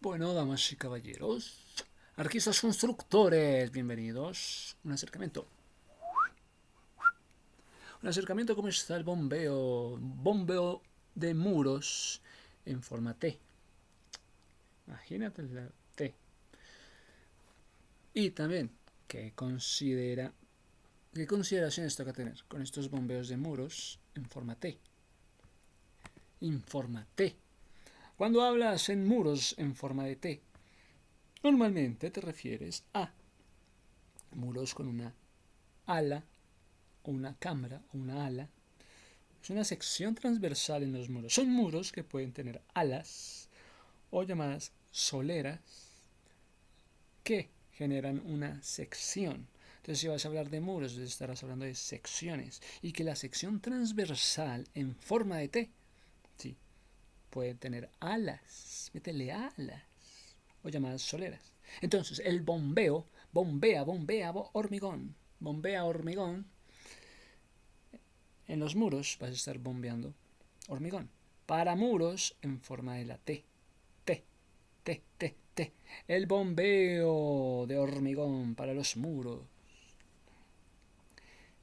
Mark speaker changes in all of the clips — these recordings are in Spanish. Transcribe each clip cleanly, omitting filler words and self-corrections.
Speaker 1: Bueno, damas y caballeros, arquistas constructores, bienvenidos. Un acercamiento. ¿Cómo está el bombeo? Bombeo de muros en forma T. Imagínate la T. Y también, ¿qué consideraciones toca tener con estos bombeos de muros en forma T? Informa T. Cuando hablas en muros en forma de T, normalmente te refieres a muros con una ala o una cámara o una ala. Es una sección transversal en los muros. Son muros que pueden tener alas o llamadas soleras que generan una sección. Entonces, si vas a hablar de muros, estarás hablando de secciones. Y que la sección transversal en forma de T, sí, puede tener alas. Métele alas. O llamadas soleras. Entonces, el bombeo, bombea hormigón. Bombea hormigón. En los muros vas a estar bombeando hormigón. Para muros en forma de la T. T, T, T, T. El bombeo de hormigón para los muros.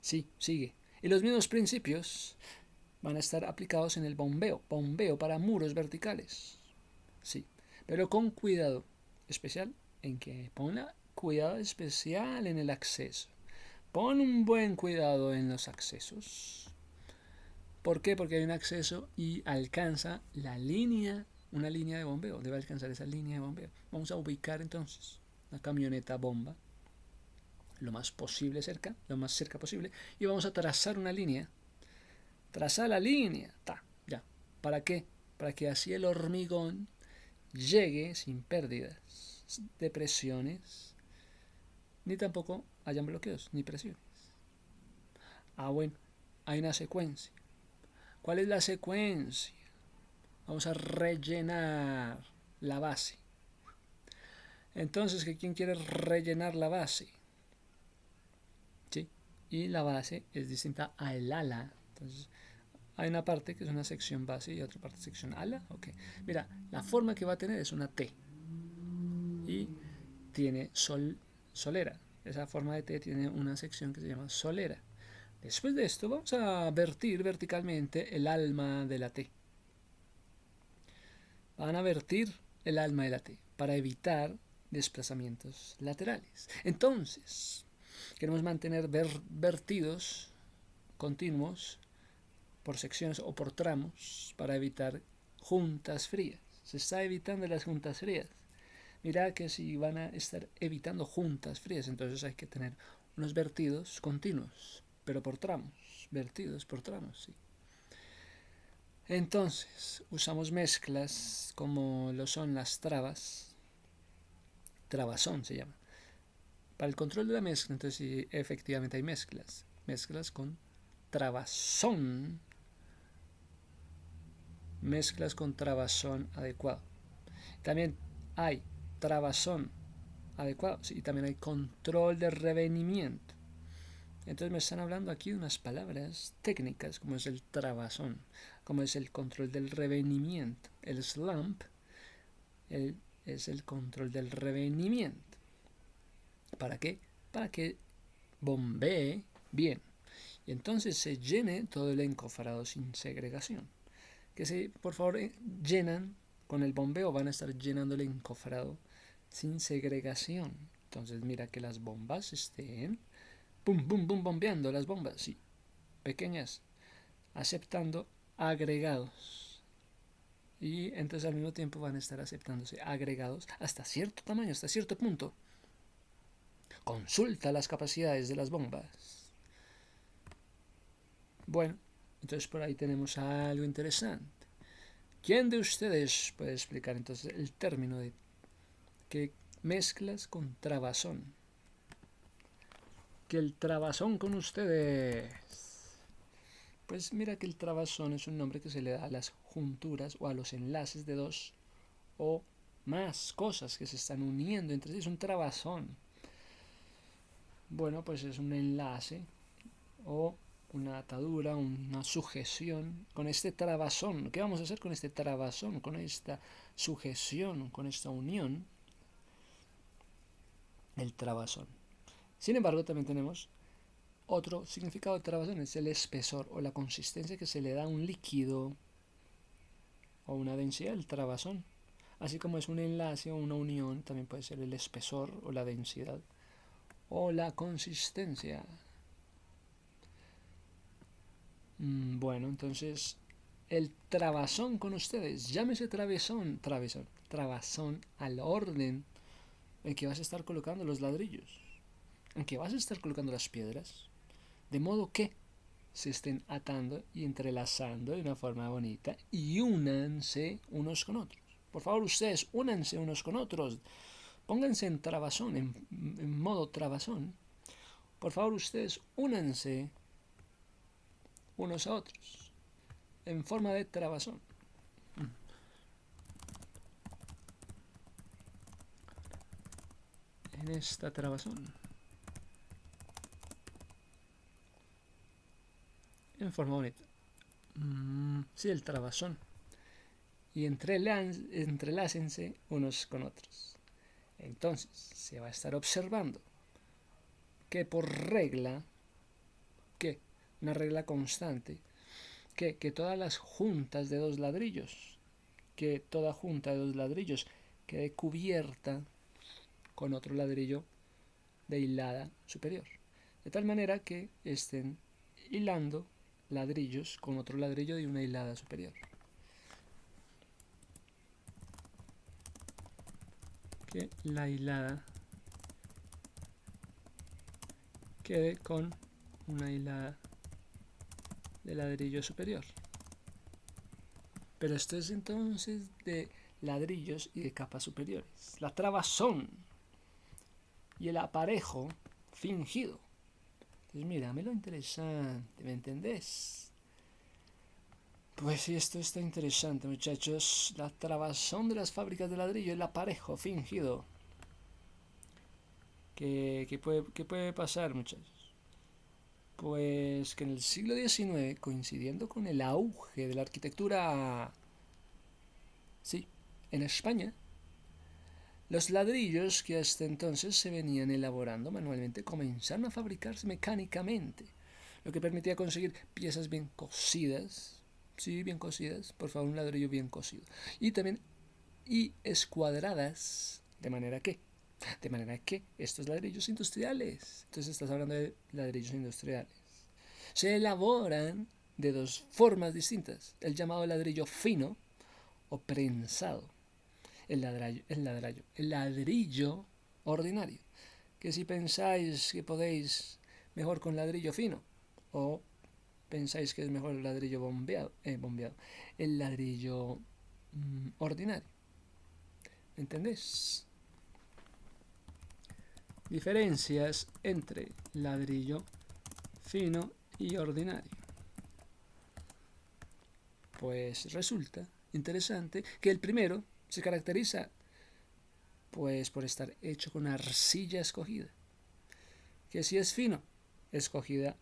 Speaker 1: Sí, sigue. Y los mismos principios van a estar aplicados en el bombeo. Bombeo para muros verticales. Sí, pero con cuidado especial en que ponga cuidado especial en el acceso. Pon un buen cuidado en los accesos. ¿Por qué? Porque hay un acceso y alcanza la línea, una línea de bombeo. Debe alcanzar esa línea de bombeo. Vamos a ubicar entonces la camioneta bomba lo más cerca posible. Y vamos a trazar una línea. Trazar la línea. Ya. ¿Para qué? Para que así el hormigón llegue sin pérdidas de presiones, ni tampoco hayan bloqueos, ni presiones. Bueno, hay una secuencia. ¿Cuál es la secuencia? Vamos a rellenar la base. Entonces, ¿quién quiere rellenar la base? ¿Sí? Y la base es distinta al ala. Entonces, hay una parte que es una sección base y otra parte sección ala. Okay. Mira, la forma que va a tener es una T. Y tiene solera. Esa forma de T tiene una sección que se llama solera. Después de esto vamos a vertir verticalmente el alma de la T. Van a vertir el alma de la T para evitar desplazamientos laterales. Entonces, queremos mantener vertidos continuos por secciones o por tramos para evitar juntas frías. Se está evitando las juntas frías. Mira que si van a estar evitando juntas frías, entonces hay que tener unos vertidos continuos, pero por tramos, vertidos por tramos, sí. Entonces, usamos mezclas como lo son las trabas, trabazón se llama. Para el control de la mezcla, entonces sí, efectivamente hay mezclas con trabazón, mezclas con trabazón adecuado. También hay trabazón adecuado, sí, y también hay control de revenimiento. Entonces me están hablando aquí de unas palabras técnicas como es el trabazón, como es el control del revenimiento. El slump es el control del revenimiento. ¿Para qué? Para que bombee bien. Y entonces se llene todo el encofrado sin segregación. Por favor, llenan con el bombeo, van a estar llenando el encofrado sin segregación. Entonces mira que las bombas estén bombeando las bombas, sí, pequeñas, aceptando agregados. Y entonces al mismo tiempo van a estar aceptándose agregados hasta cierto tamaño, hasta cierto punto. Consulta las capacidades de las bombas. Bueno, entonces por ahí tenemos algo interesante. ¿Quién de ustedes puede explicar entonces el término de que mezclas con trabazón? Que el trabazón con ustedes. Pues mira que el trabazón es un nombre que se le da a las junturas o a los enlaces de dos o más cosas que se están uniendo entre sí. Es un trabazón. Bueno, pues es un enlace o una atadura, una sujeción con este trabazón. ¿Qué vamos a hacer con este trabazón, con esta sujeción, con esta unión? El trabazón. Sin embargo, también tenemos otro significado de trabazón, es el espesor o la consistencia que se le da a un líquido o una densidad, el trabazón. Así como es un enlace o una unión, también puede ser el espesor o la densidad o la consistencia. Bueno, entonces el trabazón con ustedes, llámese trabazón al orden en que vas a estar colocando los ladrillos, en que vas a estar colocando las piedras, de modo que se estén atando y entrelazando de una forma bonita y únanse unos con otros. Por favor, ustedes únanse unos con otros, pónganse en trabazón, en modo trabazón. Por favor, ustedes únanse unos a otros en forma de trabazón. En esta trabazón. En forma bonita. Sí, el trabazón. Y entrelácense unos con otros. Entonces, se va a estar observando que por regla, que una regla constante, que todas las juntas de dos ladrillos, que toda junta de dos ladrillos quede cubierta con otro ladrillo de hilada superior, de tal manera que estén hilando ladrillos con otro ladrillo de una hilada superior. Que la hilada quede con una hilada de ladrillo superior. Pero esto es entonces de ladrillos y de capas superiores. La trabazón y el aparejo fingido. Entonces mírame lo interesante, ¿me entendés? Pues sí, esto está interesante, muchachos. La trabazón de las fábricas de ladrillo, el aparejo fingido. ¿Qué puede pasar, muchachos? Pues que en el siglo XIX, coincidiendo con el auge de la arquitectura, sí, en España, los ladrillos que hasta entonces se venían elaborando manualmente comenzaron a fabricarse mecánicamente, lo que permitía conseguir piezas bien cosidas, sí, bien cosidas, por favor, un ladrillo bien cosido, y también escuadradas, de manera que estos ladrillos industriales, entonces estás hablando de ladrillos industriales, se elaboran de dos formas distintas, el llamado ladrillo fino o prensado, el ladrillo ordinario, que si pensáis que podéis mejor con ladrillo fino o pensáis que es mejor el ladrillo bombeado, el ladrillo ordinario. ¿Entendés? Diferencias entre ladrillo fino y ordinario. Pues resulta interesante que el primero se caracteriza pues por estar hecho con arcilla escogida. Que si es fino, escogida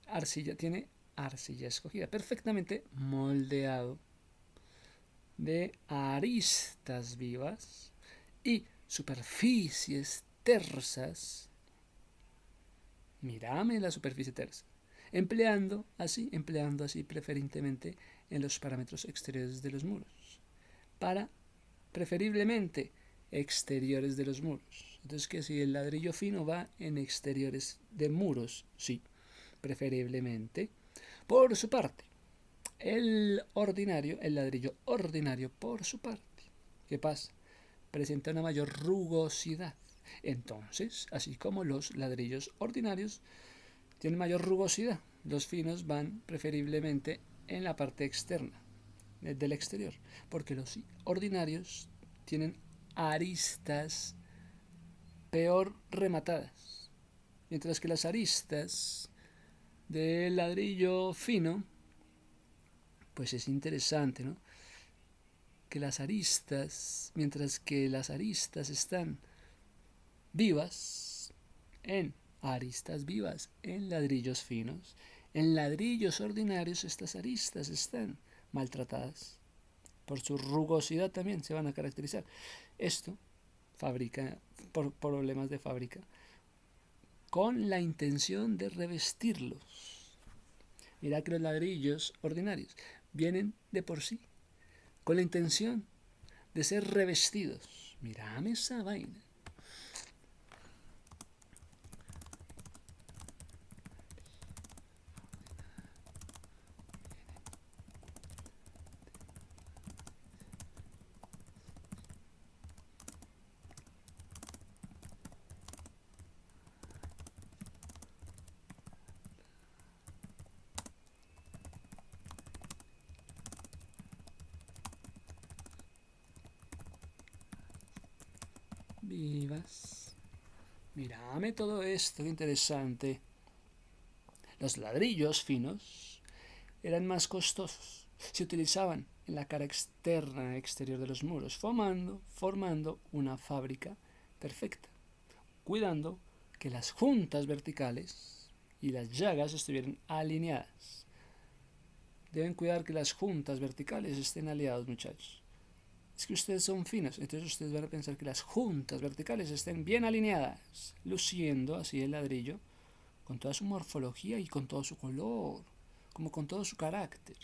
Speaker 1: arcilla, tiene arcilla escogida, perfectamente moldeado de aristas vivas y superficies tersas. Mírame la superficie tersa. Empleando así preferentemente en los parámetros exteriores de los muros. Para, preferiblemente, exteriores de los muros. Entonces, que si el ladrillo fino va en exteriores de muros, sí, preferiblemente. Por su parte, el ladrillo ordinario, por su parte, ¿qué pasa? Presenta una mayor rugosidad. Entonces, así como los ladrillos ordinarios tienen mayor rugosidad, los finos van preferiblemente en la parte externa del exterior, porque los ordinarios tienen aristas peor rematadas, mientras que las aristas del ladrillo fino, pues es interesante, ¿no? Que mientras que las aristas están vivas en ladrillos finos, En ladrillos ordinarios estas aristas están maltratadas. Por su rugosidad también se van a caracterizar. Esto fabrica por problemas de fábrica con la intención de revestirlos. Mira que los ladrillos ordinarios vienen de por sí con la intención de ser revestidos. Mírame esa vaina. Vivas. Mírame todo esto, qué interesante. Los ladrillos finos eran más costosos. Se utilizaban en la cara externa exterior de los muros, formando una fábrica perfecta, cuidando que las juntas verticales y las llagas estuvieran alineadas. Deben cuidar que las juntas verticales estén alineadas, muchachos. Es que ustedes son finos, entonces ustedes van a pensar que las juntas verticales estén bien alineadas, luciendo así el ladrillo con toda su morfología y con todo su color, como con todo su carácter,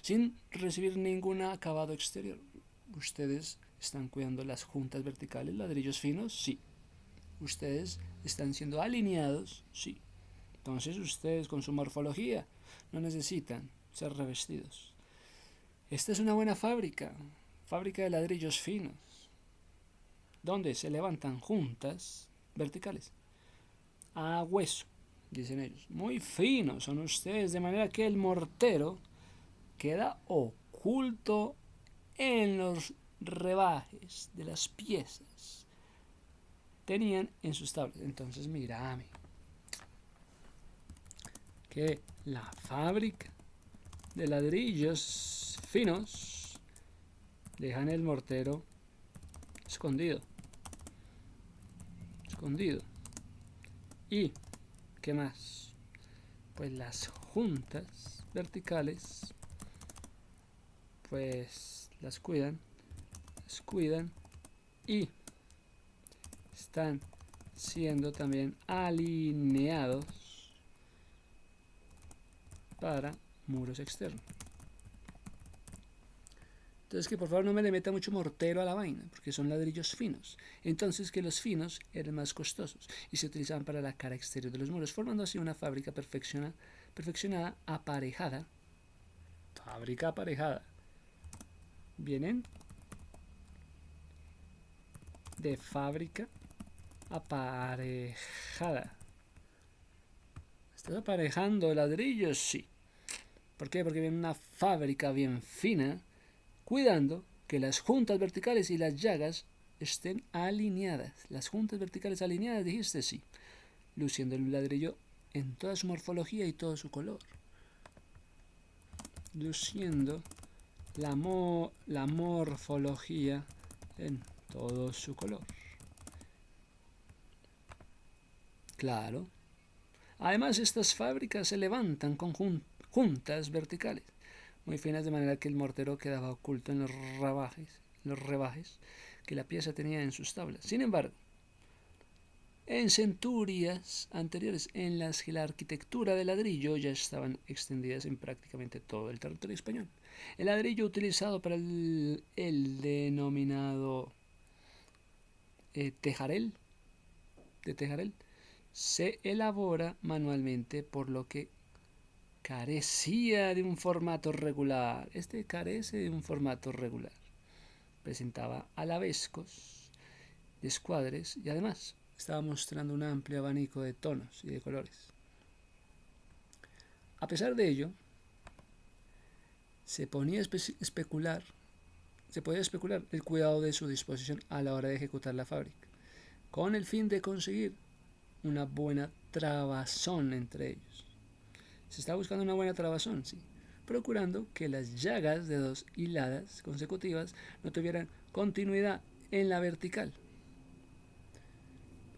Speaker 1: sin recibir ningún acabado exterior. Ustedes están cuidando las juntas verticales, ladrillos finos, sí. Ustedes están siendo alineados, sí. Entonces ustedes con su morfología no necesitan ser revestidos. Esta es una buena fábrica de ladrillos finos, donde se levantan juntas verticales a hueso, dicen ellos. Muy finos son ustedes, de manera que el mortero queda oculto en los rebajes de las piezas tenían en sus tablas. Entonces mírame que la fábrica de ladrillos finos dejan el mortero escondido. ¿Y qué más? Pues las juntas verticales pues las cuidan y están siendo también alineados para muros externos. Entonces que por favor no me le meta mucho mortero a la vaina, porque son ladrillos finos. Entonces que los finos eran más costosos y se utilizaban para la cara exterior de los muros, formando así una fábrica perfeccionada, aparejada. Fábrica aparejada. Vienen de fábrica aparejada. ¿Estás aparejando ladrillos? Sí. ¿Por qué? Porque viene una fábrica bien fina, cuidando que las juntas verticales y las llagas estén alineadas. Las juntas verticales alineadas, dijiste, sí. Luciendo el ladrillo en toda su morfología y todo su color. Luciendo la morfología en todo su color. Claro. Además, estas fábricas se levantan con juntas verticales muy finas, de manera que el mortero quedaba oculto en los rebajes que la pieza tenía en sus tablas. Sin embargo, en centurias anteriores, en las que la arquitectura de ladrillo ya estaban extendidas en prácticamente todo el territorio español, el ladrillo utilizado para el denominado tejarel, se elabora manualmente, por lo que carecía de un formato regular. Este carece de un formato regular. Presentaba arabescos, descuadres y además estaba mostrando un amplio abanico de tonos y de colores. A pesar de ello, se podía especular el cuidado de su disposición a la hora de ejecutar la fábrica, con el fin de conseguir una buena trabazón entre ellos. Se está buscando una buena trabazón, sí, procurando que las llagas de dos hiladas consecutivas no tuvieran continuidad en la vertical.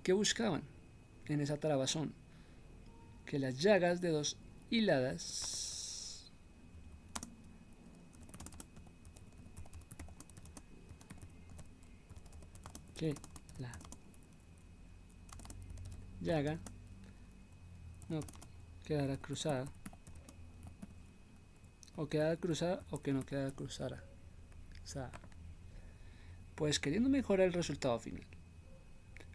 Speaker 1: ¿Qué buscaban en esa trabazón? Que las llagas de dos hiladas que la llaga no quedará cruzada, o quedara cruzada o que no quedara cruzada. O sea, pues queriendo mejorar el resultado final,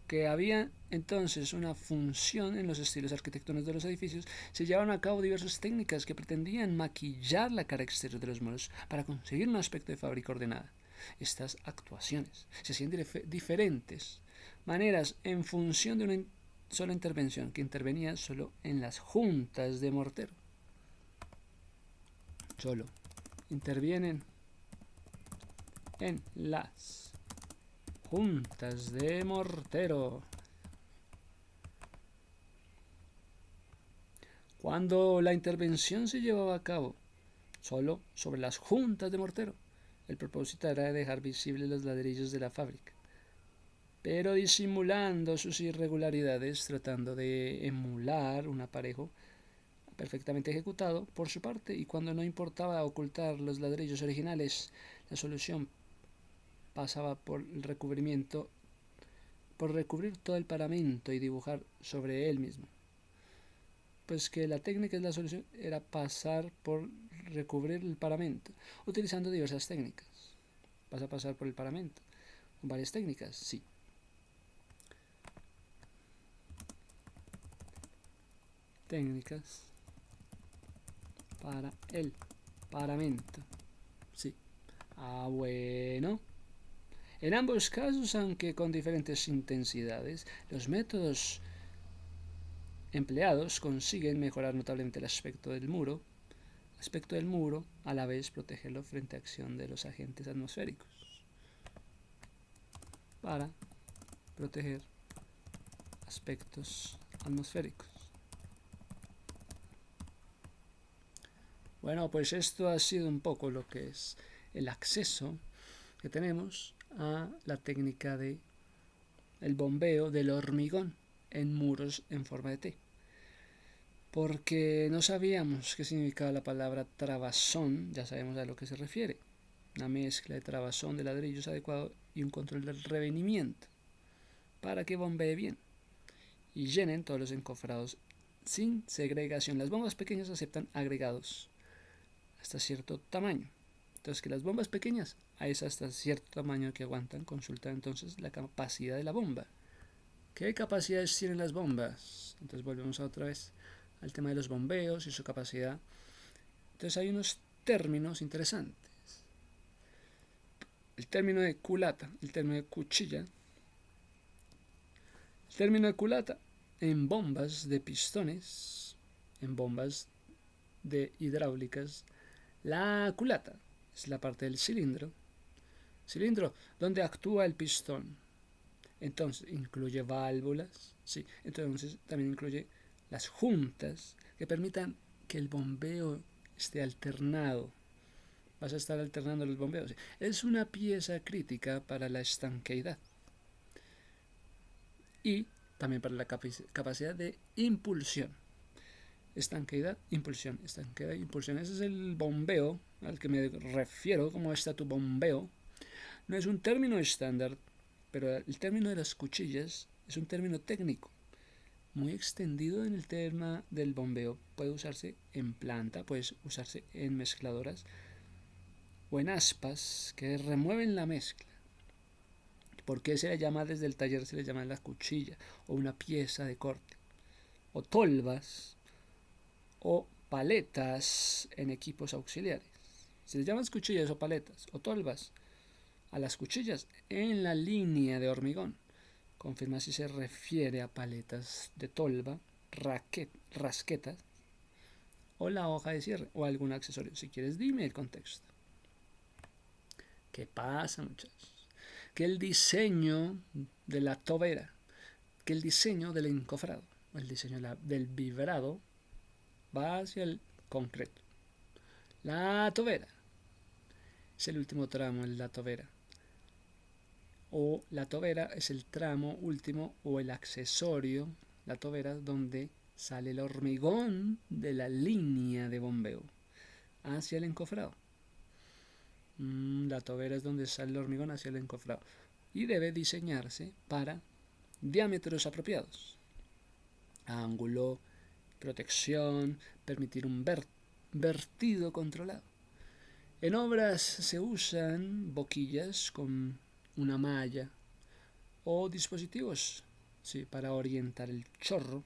Speaker 1: que había entonces una función en los estilos arquitectónicos de los edificios, se llevaron a cabo diversas técnicas que pretendían maquillar la cara exterior de los muros para conseguir un aspecto de fábrica ordenada. Estas actuaciones se hacían de diferentes maneras en función de una sola intervención que intervenía solo en las juntas de mortero. Solo intervienen en las juntas de mortero. Cuando la intervención se llevaba a cabo solo sobre las juntas de mortero, el propósito era dejar visibles los ladrillos de la fábrica, pero disimulando sus irregularidades, tratando de emular un aparejo perfectamente ejecutado por su parte, y cuando no importaba ocultar los ladrillos originales, la solución pasaba por el recubrimiento, por recubrir todo el paramento y dibujar sobre él mismo. Pues que la técnica de la solución era pasar por recubrir el paramento, utilizando diversas técnicas. ¿Vas a pasar por el paramento? ¿Con varias técnicas? Sí. Técnicas para el paramento. Sí. Bueno. En ambos casos, aunque con diferentes intensidades, los métodos empleados consiguen mejorar notablemente el aspecto del muro, a la vez protegerlo frente a acción de los agentes atmosféricos. Para proteger aspectos atmosféricos. Bueno, pues esto ha sido un poco lo que es el acceso que tenemos a la técnica de el bombeo del hormigón en muros en forma de T. Porque no sabíamos qué significaba la palabra trabazón, ya sabemos a lo que se refiere. Una mezcla de trabazón de ladrillos adecuado y un control del revenimiento para que bombee bien y llenen todos los encofrados sin segregación. Las bombas pequeñas aceptan agregados hasta cierto tamaño. Entonces, que las bombas pequeñas es hasta cierto tamaño que aguantan. Consulta entonces la capacidad de la bomba. ¿Qué capacidades tienen las bombas? Entonces volvemos otra vez al tema de los bombeos y su capacidad. Entonces hay unos términos interesantes. El término de culata, el término de cuchilla. El término de culata en bombas de pistones, en bombas de hidráulicas. La culata es la parte del cilindro donde actúa el pistón. Entonces incluye válvulas, sí. Entonces también incluye las juntas que permitan que el bombeo esté alternado. Vas a estar alternando los bombeos. Es una pieza crítica para la estanqueidad y también para la capacidad de impulsión. Estanqueidad, impulsión. Estanqueidad, impulsión. Ese es el bombeo al que me refiero. ¿Cómo está tu bombeo? No es un término estándar, pero el término de las cuchillas es un término técnico muy extendido en el tema del bombeo. Puede usarse en planta, puede usarse en mezcladoras o en aspas que remueven la mezcla. ¿Por qué se le llama desde el taller? Se le llama la cuchilla o una pieza de corte, o tolvas o paletas en equipos auxiliares. Se les llaman cuchillas o paletas o tolvas a las cuchillas en la línea de hormigón. Confirma si se refiere a paletas de tolva, rasquetas o la hoja de cierre o algún accesorio. Si quieres, dime el contexto. ¿Qué pasa, muchachos? Que el diseño de la tobera, que el diseño del encofrado, el diseño del vibrado va hacia el concreto. La tobera es el último tramo en la tobera. O la tobera es el tramo último o el accesorio, la tobera, donde sale el hormigón de la línea de bombeo hacia el encofrado. La tobera es donde sale el hormigón hacia el encofrado y debe diseñarse para diámetros apropiados. Ángulo, protección, permitir un vertido controlado. En obras se usan boquillas con una malla o dispositivos, sí, para orientar el chorro.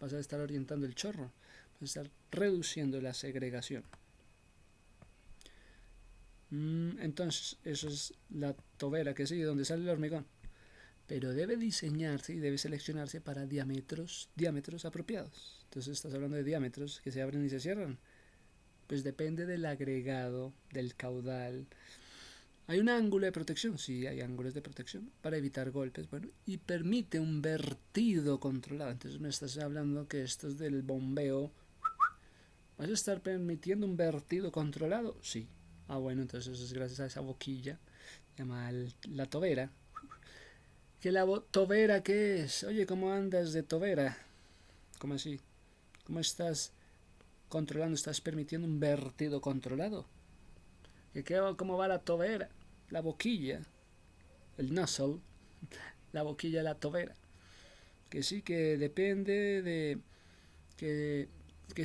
Speaker 1: Vas a estar orientando el chorro, vas a estar reduciendo la segregación. Entonces, eso es la tobera que sigue donde sale el hormigón. Pero debe diseñarse y debe seleccionarse para diámetros apropiados. Entonces estás hablando de diámetros que se abren y se cierran. Pues depende del agregado, del caudal. ¿Hay un ángulo de protección? Sí, hay ángulos de protección para evitar golpes. Bueno, y permite un vertido controlado. Entonces me estás hablando que esto es del bombeo. ¿Vas a estar permitiendo un vertido controlado? Sí. Bueno, entonces eso es gracias a esa boquilla llamada la tobera. ¿Que la tobera qué es? Oye, ¿cómo andas de tobera? ¿Cómo así? ¿Cómo estás controlando? ¿Estás permitiendo un vertido controlado? ¿Cómo va la tobera? La boquilla, el nozzle, la boquilla de la tobera. Que sí, que depende de que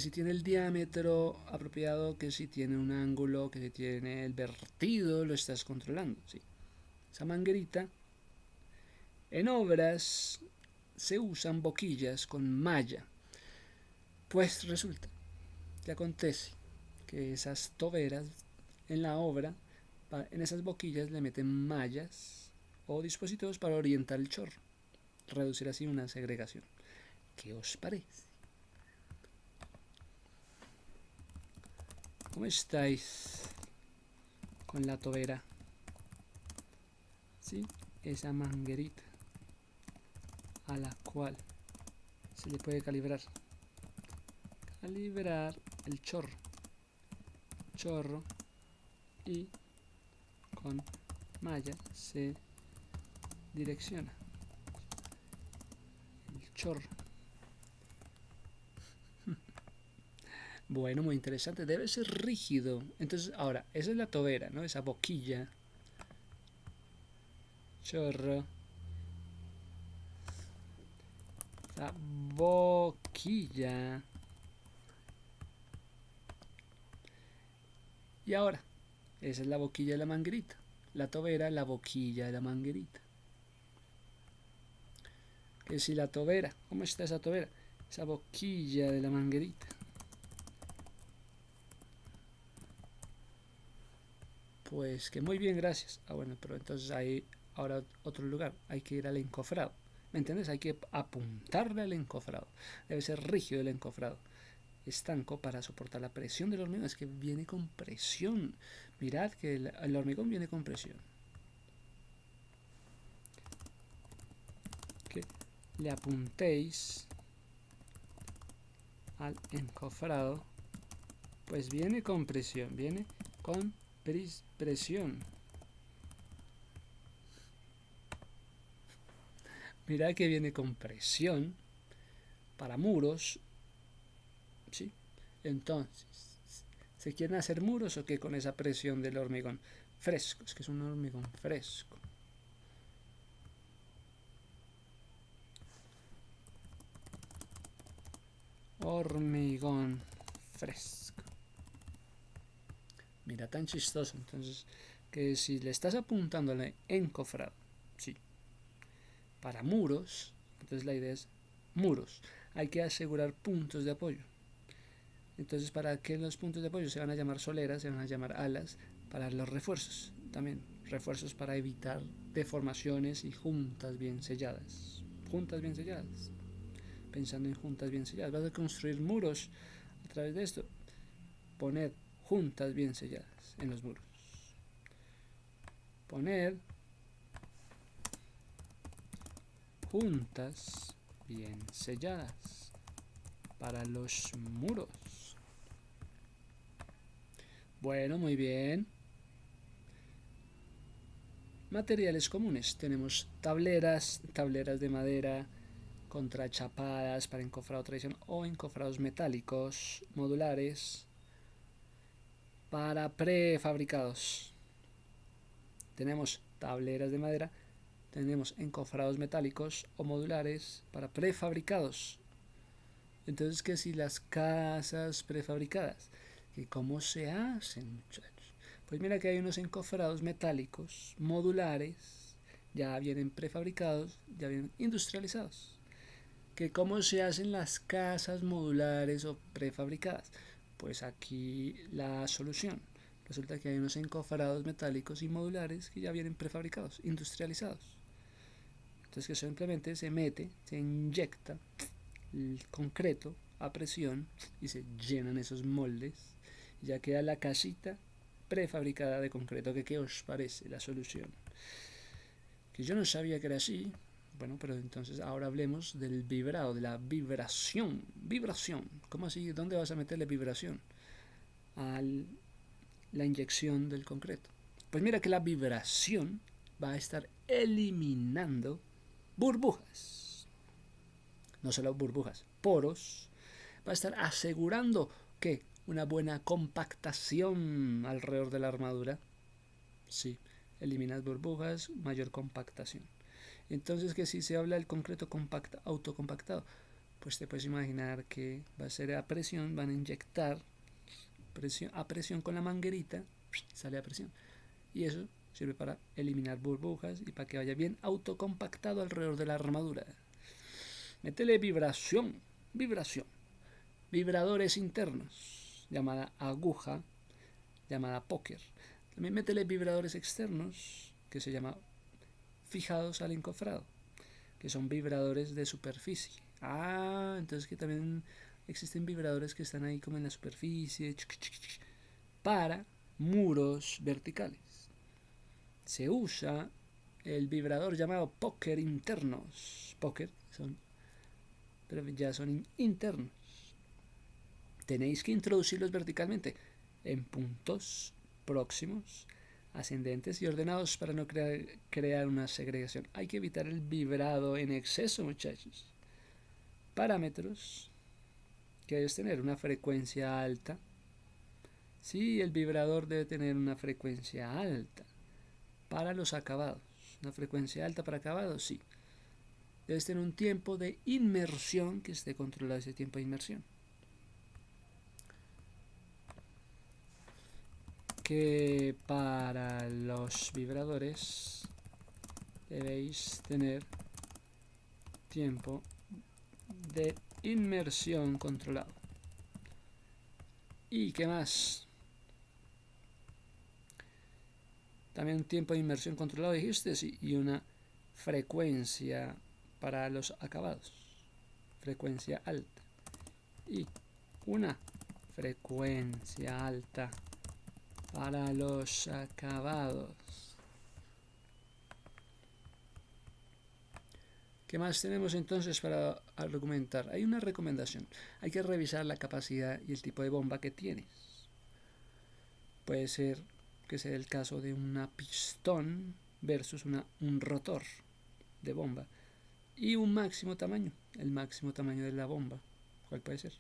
Speaker 1: si tiene el diámetro apropiado, que si tiene un ángulo, que si tiene el vertido, lo estás controlando. ¿Sí? Esa manguerita. En obras se usan boquillas con malla. Pues resulta que acontece que esas toberas en la obra, en esas boquillas le meten mallas o dispositivos para orientar el chorro, reducir así una segregación. ¿Qué os parece? ¿Cómo estáis con la tobera? ¿Sí? Esa manguerita a la cual se le puede calibrar el chorro y con malla se direcciona el chorro. Bueno, muy interesante, debe ser rígido. Entonces, ahora, esa es la tobera, ¿no? Esa boquilla, chorro, esa boquilla. Y ahora, esa es la boquilla de la manguerita. La tobera, la boquilla de la manguerita. Que si la tobera, ¿cómo está esa tobera? Esa boquilla de la manguerita. Pues que muy bien, gracias. Bueno, pero entonces hay ahora otro lugar. Hay que ir al encofrado. ¿Me entiendes? Hay que apuntarle al encofrado. Debe ser rígido el encofrado. Estanco para soportar la presión del hormigón. Es que viene con presión. Mirad que el hormigón viene con presión. Que le apuntéis al encofrado. Pues viene con presión. Viene con presión. Mirad que viene con presión para muros. ¿Sí? Entonces, ¿se quieren hacer muros o qué con esa presión del hormigón fresco? Es que es un hormigón fresco. Hormigón fresco. Mira, tan chistoso. Entonces, que si le estás apuntando al encofrado, sí, para muros, entonces la idea es muros. Hay que asegurar puntos de apoyo. Entonces, ¿para qué los puntos de apoyo? Se van a llamar soleras, se van a llamar alas, para los refuerzos. También refuerzos para evitar deformaciones y juntas bien selladas. Juntas bien selladas. Pensando en juntas bien selladas. Vas a construir muros a través de esto. Poner juntas bien selladas en los muros. Poner juntas bien selladas para los muros. Bueno, muy bien. Materiales comunes. Tenemos tableras de madera contrachapadas para encofrado tradicional o encofrados metálicos modulares para prefabricados. Tenemos tableras de madera, tenemos encofrados metálicos o modulares para prefabricados. Entonces, ¿qué si las casas prefabricadas? ¿Y cómo se hacen, muchachos? Pues mira que hay unos encofrados metálicos modulares, ya vienen prefabricados, ya vienen industrializados. ¿Que cómo se hacen las casas modulares o prefabricadas? Pues aquí la solución. Resulta que hay unos encofrados metálicos y modulares que ya vienen prefabricados, industrializados. Entonces que simplemente se mete, se inyecta el concreto a presión y se llenan esos moldes y ya queda la casita prefabricada de concreto. ¿Qué os parece la solución? Que yo no sabía que era así. Bueno, pero entonces ahora hablemos del vibrado, de la vibración. Vibración. ¿Cómo así? ¿Dónde vas a meterle vibración? A la inyección del concreto. Pues mira que la vibración va a estar eliminando burbujas. No solo burbujas, poros. Va a estar asegurando que una buena compactación alrededor de la armadura. Sí, eliminas burbujas, mayor compactación. Entonces, que si se habla del concreto autocompactado, pues te puedes imaginar que va a ser a presión, van a inyectar a presión con la manguerita, sale a presión. Y eso sirve para eliminar burbujas y para que vaya bien autocompactado alrededor de la armadura. Métele vibración, vibración. Vibradores internos, llamada aguja, llamada póker. También métele vibradores externos, que se llama fijados al encofrado, que son vibradores de superficie. Entonces que también existen vibradores que están ahí como en la superficie para muros verticales. Se usa el vibrador llamado póker internos. Póker pero ya son internos. Tenéis que introducirlos verticalmente en puntos próximos, ascendentes y ordenados para no crear una segregación. Hay que evitar el vibrado en exceso, muchachos. Parámetros que debes tener una frecuencia alta. Sí, el vibrador debe tener una frecuencia alta para los acabados. Una frecuencia alta para acabados, sí. Debes tener un tiempo de inmersión que esté controlado ese tiempo de inmersión. Que para los vibradores debéis tener tiempo de inmersión controlado. ¿Y qué más? También un tiempo de inmersión controlado, dijiste, sí, y una frecuencia para los acabados. Frecuencia alta. Y una frecuencia alta para los acabados. ¿Qué más tenemos entonces para argumentar? Hay una recomendación. Hay que revisar la capacidad y el tipo de bomba que tienes. Puede ser que sea el caso de una pistón versus un rotor de bomba. Y un máximo tamaño. El máximo tamaño de la bomba. ¿Cuál puede ser?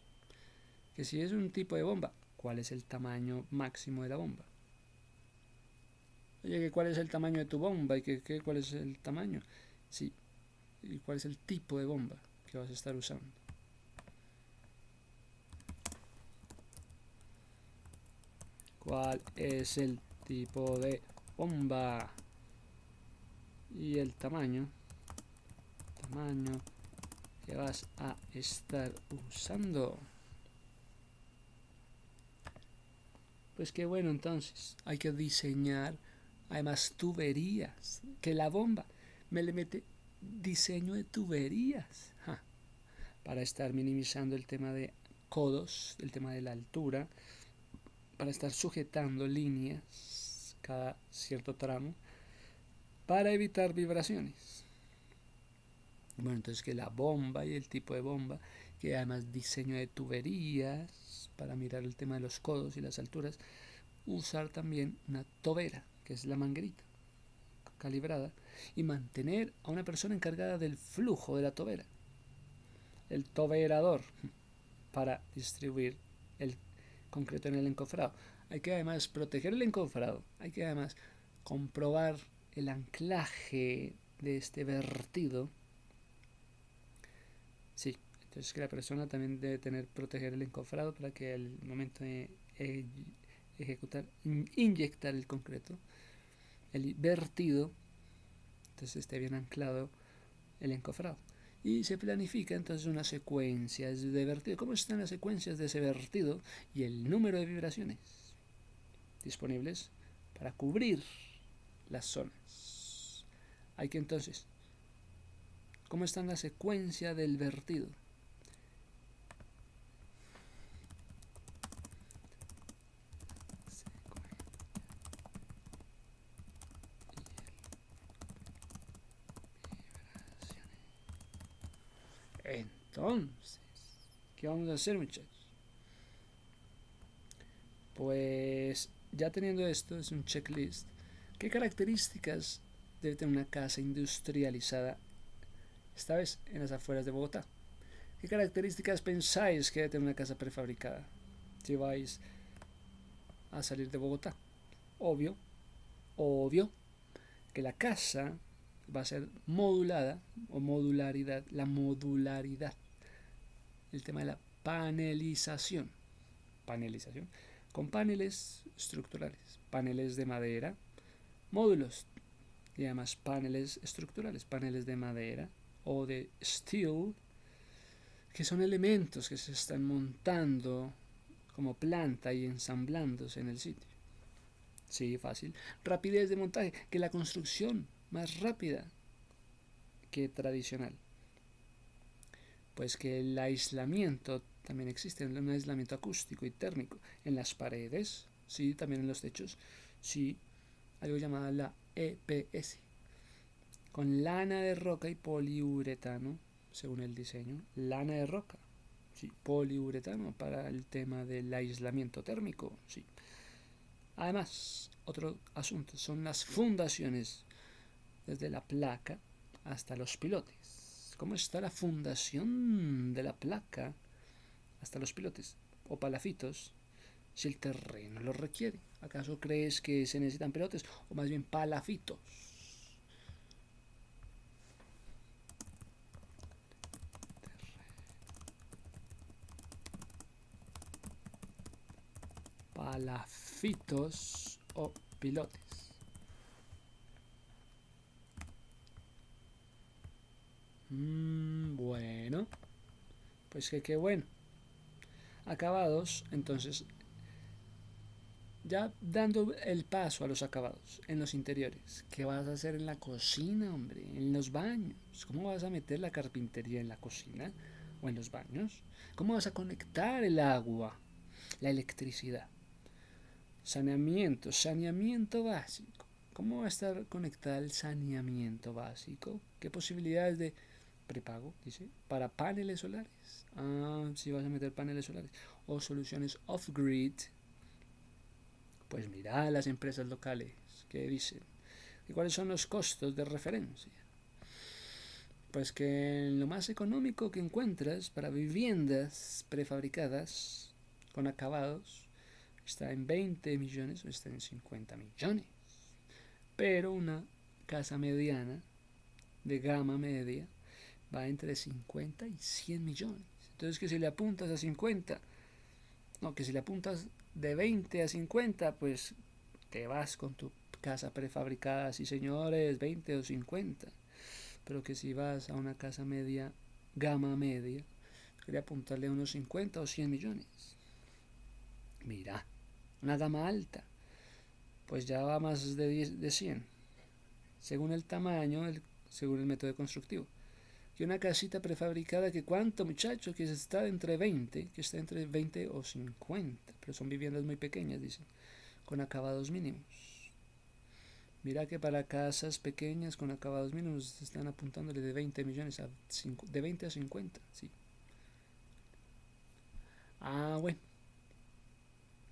Speaker 1: Que si es un tipo de bomba, ¿cuál es el tamaño máximo de la bomba? Oye, ¿cuál es el tamaño de tu bomba? ¿Y cuál es el tamaño? Sí. ¿Y cuál es el tipo de bomba que vas a estar usando? ¿Cuál es el tipo de bomba? Y el tamaño que vas a estar usando. Pues qué bueno, entonces hay que diseñar además tuberías, que la bomba me le mete diseño de tuberías para estar minimizando el tema de codos, el tema de la altura, para estar sujetando líneas cada cierto tramo para evitar vibraciones. Bueno, entonces que la bomba y el tipo de bomba, que además diseño de tuberías para mirar el tema de los codos y las alturas, usar también una tobera, que es la manguerita calibrada, y mantener a una persona encargada del flujo de la tobera. el toberador para distribuir el concreto en el encofrado. Hay que además proteger el encofrado, hay que además comprobar el anclaje de este vertido. Sí, entonces que la persona también debe proteger el encofrado para que al momento de ejecutar, inyectar el concreto, el vertido, entonces esté bien anclado el encofrado. Y se planifica entonces una secuencia de vertido. ¿Cómo están las secuencias de ese vertido y el número de vibraciones disponibles para cubrir las zonas? Hay que entonces, ¿cómo está la secuencia del vertido? Entonces, ¿qué vamos a hacer, muchachos? Pues ya teniendo esto, es un checklist. ¿Qué características debe tener una casa industrializada, esta vez en las afueras de Bogotá? ¿Qué características pensáis que debe tener una casa prefabricada si vais a salir de Bogotá? Obvio, obvio que la casa va a ser modulada o modularidad, la modularidad, el tema de la panelización, con paneles estructurales, paneles de madera, módulos y además paneles estructurales, paneles de madera o de steel, que son elementos que se están montando como planta y ensamblándose en el sitio. Sí, fácil. Rapidez de montaje, que la construcción más rápida que tradicional. Pues que el aislamiento también existe, un aislamiento acústico y térmico en las paredes, sí, también en los techos, sí, algo llamado la EPS, con lana de roca y poliuretano, según el diseño, lana de roca, sí, poliuretano para el tema del aislamiento térmico, sí. Además, otro asunto son las fundaciones, desde la placa hasta los pilotes. ¿Cómo está la fundación de la placa hasta los pilotes o palafitos si el terreno lo requiere? ¿Acaso crees que se necesitan pilotes o más bien palafitos? Palafitos o pilotes. Bueno, pues que qué bueno. Acabados, entonces, ya dando el paso a los acabados en los interiores. ¿Qué vas a hacer en la cocina, hombre? En los baños. ¿Cómo vas a meter la carpintería en la cocina o en los baños? ¿Cómo vas a conectar el agua, la electricidad? Saneamiento básico. ¿Cómo va a estar conectada el saneamiento básico? ¿Qué posibilidades de prepago, dice, para paneles solares? Ah, si vas a meter paneles solares. O soluciones off-grid. Pues mira a las empresas locales que dicen. ¿Y cuáles son los costos de referencia? Pues que lo más económico que encuentras para viviendas prefabricadas con acabados está en 20 millones o está en 50 millones. Pero una casa mediana de gama media va entre 50 y 100 millones. Entonces que si le apuntas a 50, no, que si le apuntas de 20 a 50, pues te vas con tu casa prefabricada, sí señores, 20 o 50. Pero que si vas a una casa media, gama media, quería apuntarle a unos 50 o 100 millones. Mira, una gama alta, pues ya va más de 100, según el tamaño, según el método constructivo. Y una casita prefabricada que cuánto, muchacho, que está entre 20, que está entre 20 o 50, pero son viviendas muy pequeñas, dicen, con acabados mínimos. Mira que para casas pequeñas con acabados mínimos están apuntándole de 20 millones a de 20 a 50, sí. Ah, bueno.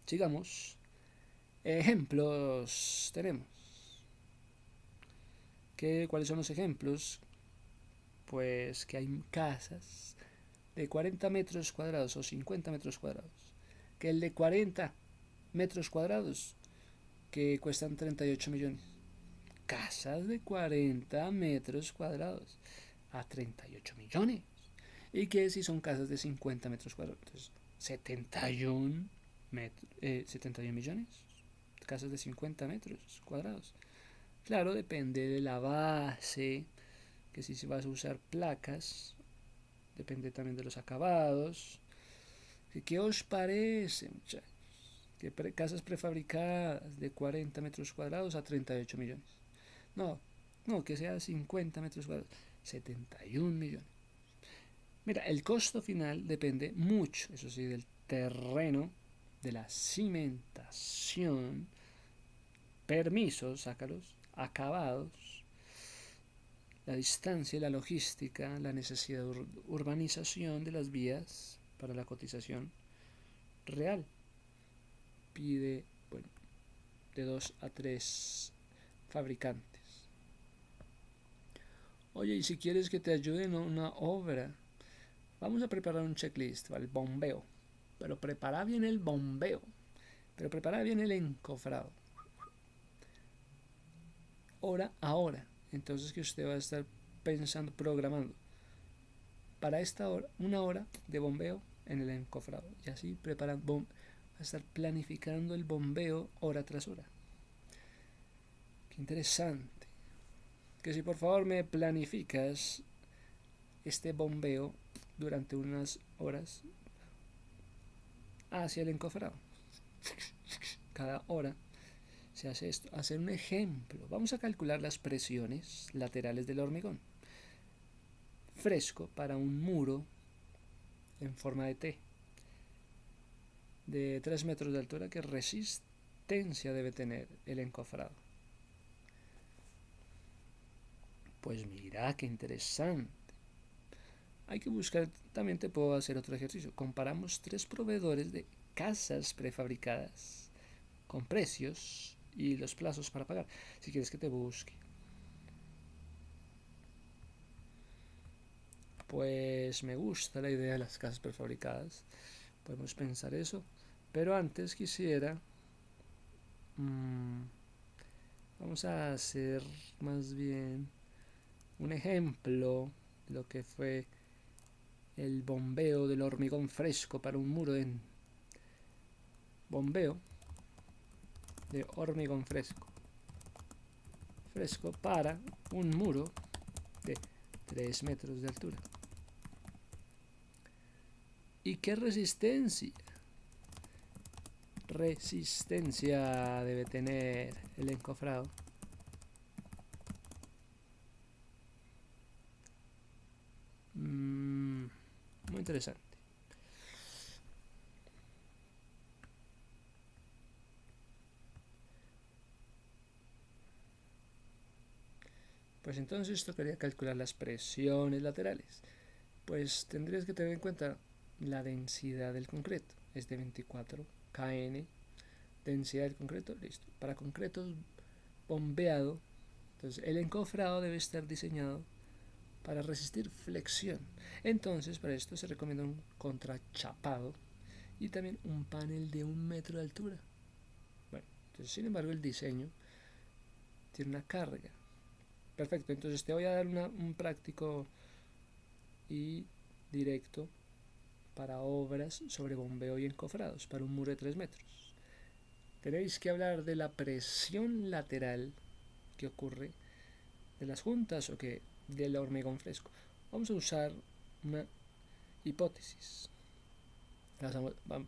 Speaker 1: Sigamos. Ejemplos tenemos. ¿Cuáles son los ejemplos? Pues que hay casas de 40 metros cuadrados o 50 metros cuadrados que el de 40 metros cuadrados que cuestan 38 millones. Casas de 40 metros cuadrados a 38 millones. ¿Y qué si son casas de 50 metros cuadrados? Entonces, 71 millones. Casas de 50 metros cuadrados. Claro, depende de la base, que si vas a usar placas, depende también de los acabados. ¿Qué os parece, muchachos? Que casas prefabricadas de 40 metros cuadrados a 38 millones. No, no, que sea 50 metros cuadrados, 71 millones. Mira, el costo final depende mucho, eso sí, del terreno, de la cimentación, permisos, sácalos, acabados, la distancia y la logística, la necesidad de urbanización de las vías para la cotización real. Pide, bueno, de 2 a 3 fabricantes. Oye, y si quieres que te ayude en una obra, vamos a preparar un checklist para el bombeo. Pero prepara bien el bombeo. Pero prepara bien el encofrado. Hora a hora. Entonces que usted va a estar pensando, programando. Para esta hora, una hora de bombeo en el encofrado. Y así preparando, va a estar planificando el bombeo hora tras hora. Qué interesante. Que si por favor me planificas este bombeo durante unas horas hacia el encofrado. Cada hora se hace esto. Hacer un ejemplo. Vamos a calcular las presiones laterales del hormigón. Fresco para un muro en forma de T de 3 metros de altura. ¿Qué resistencia debe tener el encofrado? Pues mira, qué interesante. Hay que buscar, también te puedo hacer otro ejercicio. Comparamos 3 proveedores de casas prefabricadas con precios y los plazos para pagar. Si quieres que te busque. Pues me gusta la idea de las casas prefabricadas. Podemos pensar eso. Pero antes quisiera... vamos a hacer más bien un ejemplo de lo que fue el bombeo del hormigón fresco para un muro en bombeo de hormigón fresco para un muro de 3 metros de altura. ¿Y qué resistencia debe tener el encofrado? Muy interesante. Pues entonces tocaría calcular las presiones laterales. Pues tendrías que tener en cuenta la densidad del concreto. Es de 24 kN. Densidad del concreto, listo. Para concreto bombeado, entonces el encofrado debe estar diseñado para resistir flexión. Entonces para esto se recomienda un contrachapado y también un panel de 1 metro de altura. Bueno, entonces sin embargo el diseño tiene una carga. Perfecto, entonces te voy a dar un práctico y directo para obras sobre bombeo y encofrados para un muro de 3 metros. Tenéis que hablar de la presión lateral que ocurre de las juntas o que del hormigón fresco. Vamos a usar una hipótesis.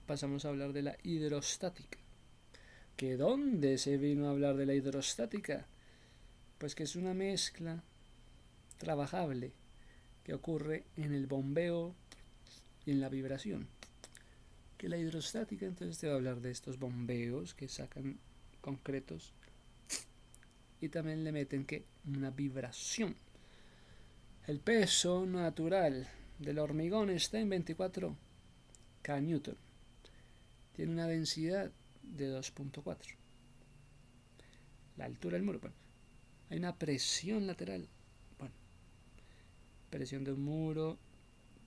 Speaker 1: Pasamos a hablar de la hidrostática. ¿Que dónde se vino a hablar de la hidrostática? Pues que es una mezcla trabajable que ocurre en el bombeo y en la vibración. Que la hidrostática, entonces te va a hablar de estos bombeos que sacan concretos y también le meten que una vibración. El peso natural del hormigón está en 24 kN. Tiene una densidad de 2.4. La altura del muro, bueno, hay una presión lateral. Bueno, presión de un muro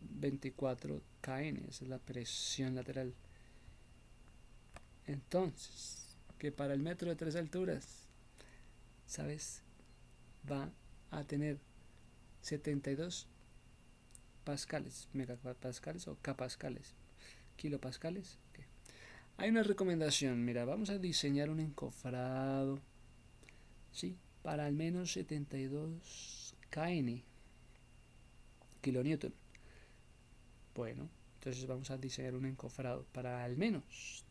Speaker 1: 24 kN, esa es la presión lateral. Entonces, que para el metro de 3 alturas, ¿sabes? Va a tener 72 pascales, megapascales o capascales, kilopascales. Okay. Hay una recomendación, mira, vamos a diseñar un encofrado, ¿sí? Para al menos 72 kN, kilonewton. Bueno, entonces vamos a diseñar un encofrado para al menos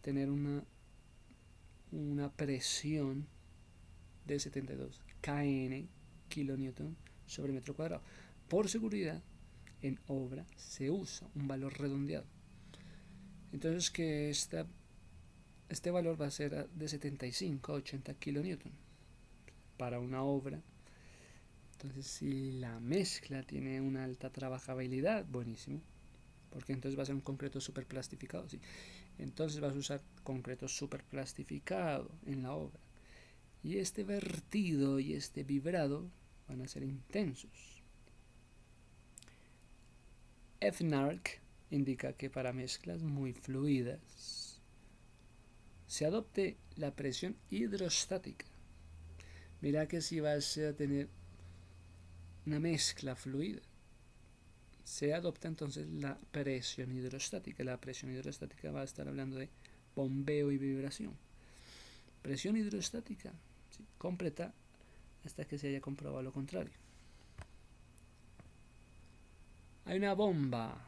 Speaker 1: tener una presión de 72 kN, kilonewton, sobre metro cuadrado. Por seguridad, en obra se usa un valor redondeado. Entonces que este valor va a ser de 75 a 80 kilonewton para una obra. Entonces si la mezcla tiene una alta trabajabilidad, buenísimo, porque entonces va a ser un concreto super plastificado, ¿sí? Entonces vas a usar concreto super plastificado en la obra. Y este vertido y este vibrado van a ser intensos. FNARC indica que para mezclas muy fluidas se adopte la presión hidrostática. Mira que si vas a tener una mezcla fluida, se adopta entonces la presión hidrostática. La presión hidrostática va a estar hablando de bombeo y vibración. Presión hidrostática, ¿sí? Completa hasta que se haya comprobado lo contrario. Hay una bomba.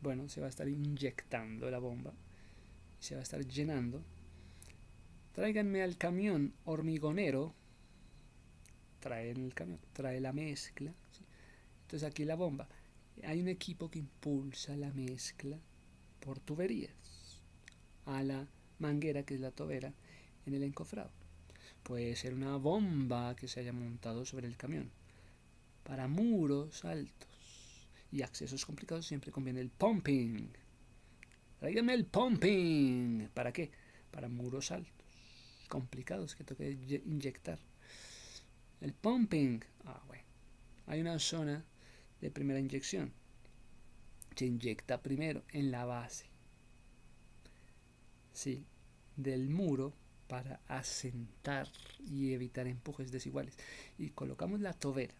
Speaker 1: Bueno, se va a estar inyectando la bomba. Se va a estar llenando. Tráiganme al camión hormigonero. Trae el camión, trae la mezcla, ¿sí? Entonces aquí la bomba. Hay un equipo que impulsa la mezcla por tuberías a la manguera, que es la tobera, en el encofrado. Puede ser una bomba que se haya montado sobre el camión. Para muros altos y accesos complicados siempre conviene el pumping. Tráigame el pumping. ¿Para qué? Para muros altos, complicados que toque inyectar. El pumping. Bueno. Hay una zona de primera inyección. Se inyecta primero en la base, sí, del muro para asentar y evitar empujes desiguales. Y colocamos la tobera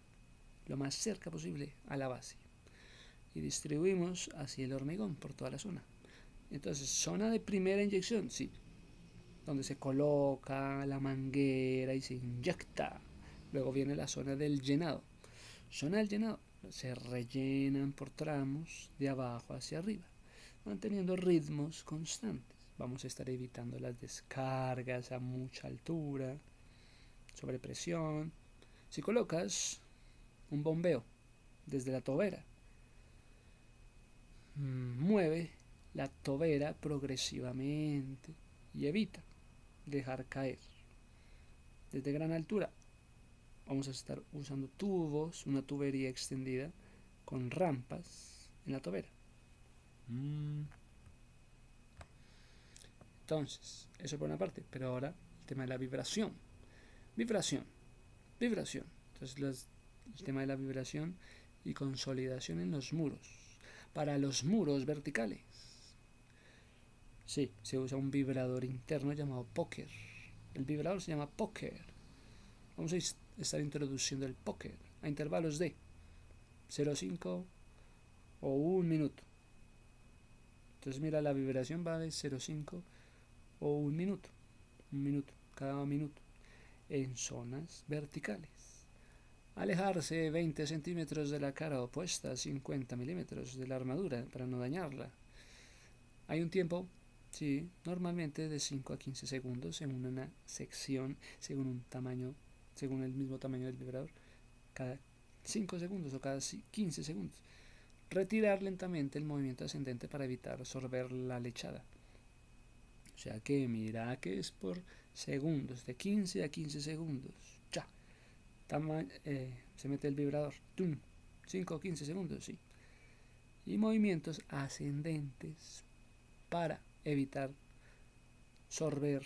Speaker 1: lo más cerca posible a la base y distribuimos así el hormigón por toda la zona. Entonces, zona de primera inyección, sí, donde se coloca la manguera y se inyecta. Luego viene la zona del llenado. Zona del llenado, se rellenan por tramos de abajo hacia arriba, manteniendo ritmos constantes. Vamos a estar evitando las descargas a mucha altura, sobrepresión. Si colocas un bombeo desde la tobera, mueve la tobera progresivamente y evita dejar caer. Desde gran altura vamos a estar usando tubos, una tubería extendida con rampas en la tobera. Entonces, eso por una parte, pero ahora el tema de la vibración. Vibración. Entonces, el tema de la vibración y consolidación en los muros. Para los muros verticales, sí, se usa un vibrador interno llamado poker. El vibrador se llama poker. Vamos a estar introduciendo el poker a intervalos de 0,5 o 1 minuto. Entonces mira, la vibración va de 0,5 o 1 minuto. 1 minuto, cada minuto. En zonas verticales. Alejarse 20 centímetros de la cara opuesta, 50 milímetros de la armadura para no dañarla. Hay un tiempo, sí, normalmente de 5 a 15 segundos según una sección, según un tamaño, según el mismo tamaño del vibrador, cada 5 segundos o cada 15 segundos. Retirar lentamente el movimiento ascendente para evitar absorber la lechada. O sea que mira que es por segundos, de 15 a 15 segundos. Ya. Se mete el vibrador. ¡Tum! 5 o 15 segundos, sí. Y movimientos ascendentes para evitar sorber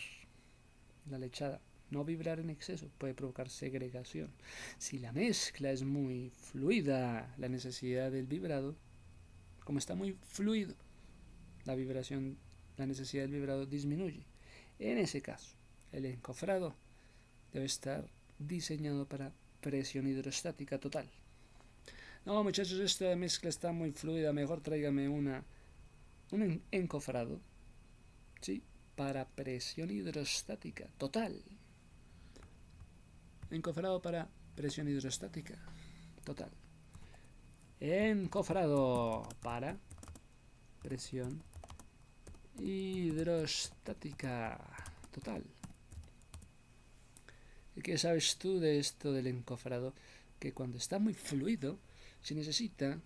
Speaker 1: la lechada. no vibrar en exceso, puede provocar segregación. Si la mezcla es muy fluida, la necesidad del vibrado, como está muy fluido, la vibración, la necesidad del vibrado disminuye. En ese caso, el encofrado debe estar diseñado para presión hidrostática total. No, muchachos, esta mezcla está muy fluida, mejor tráigame un encofrado, ¿sí? Para presión hidrostática total. Encofrado para presión hidrostática total. Encofrado para presión hidrostática total. ¿Y qué sabes tú de esto del encofrado? Que cuando está muy fluido se necesita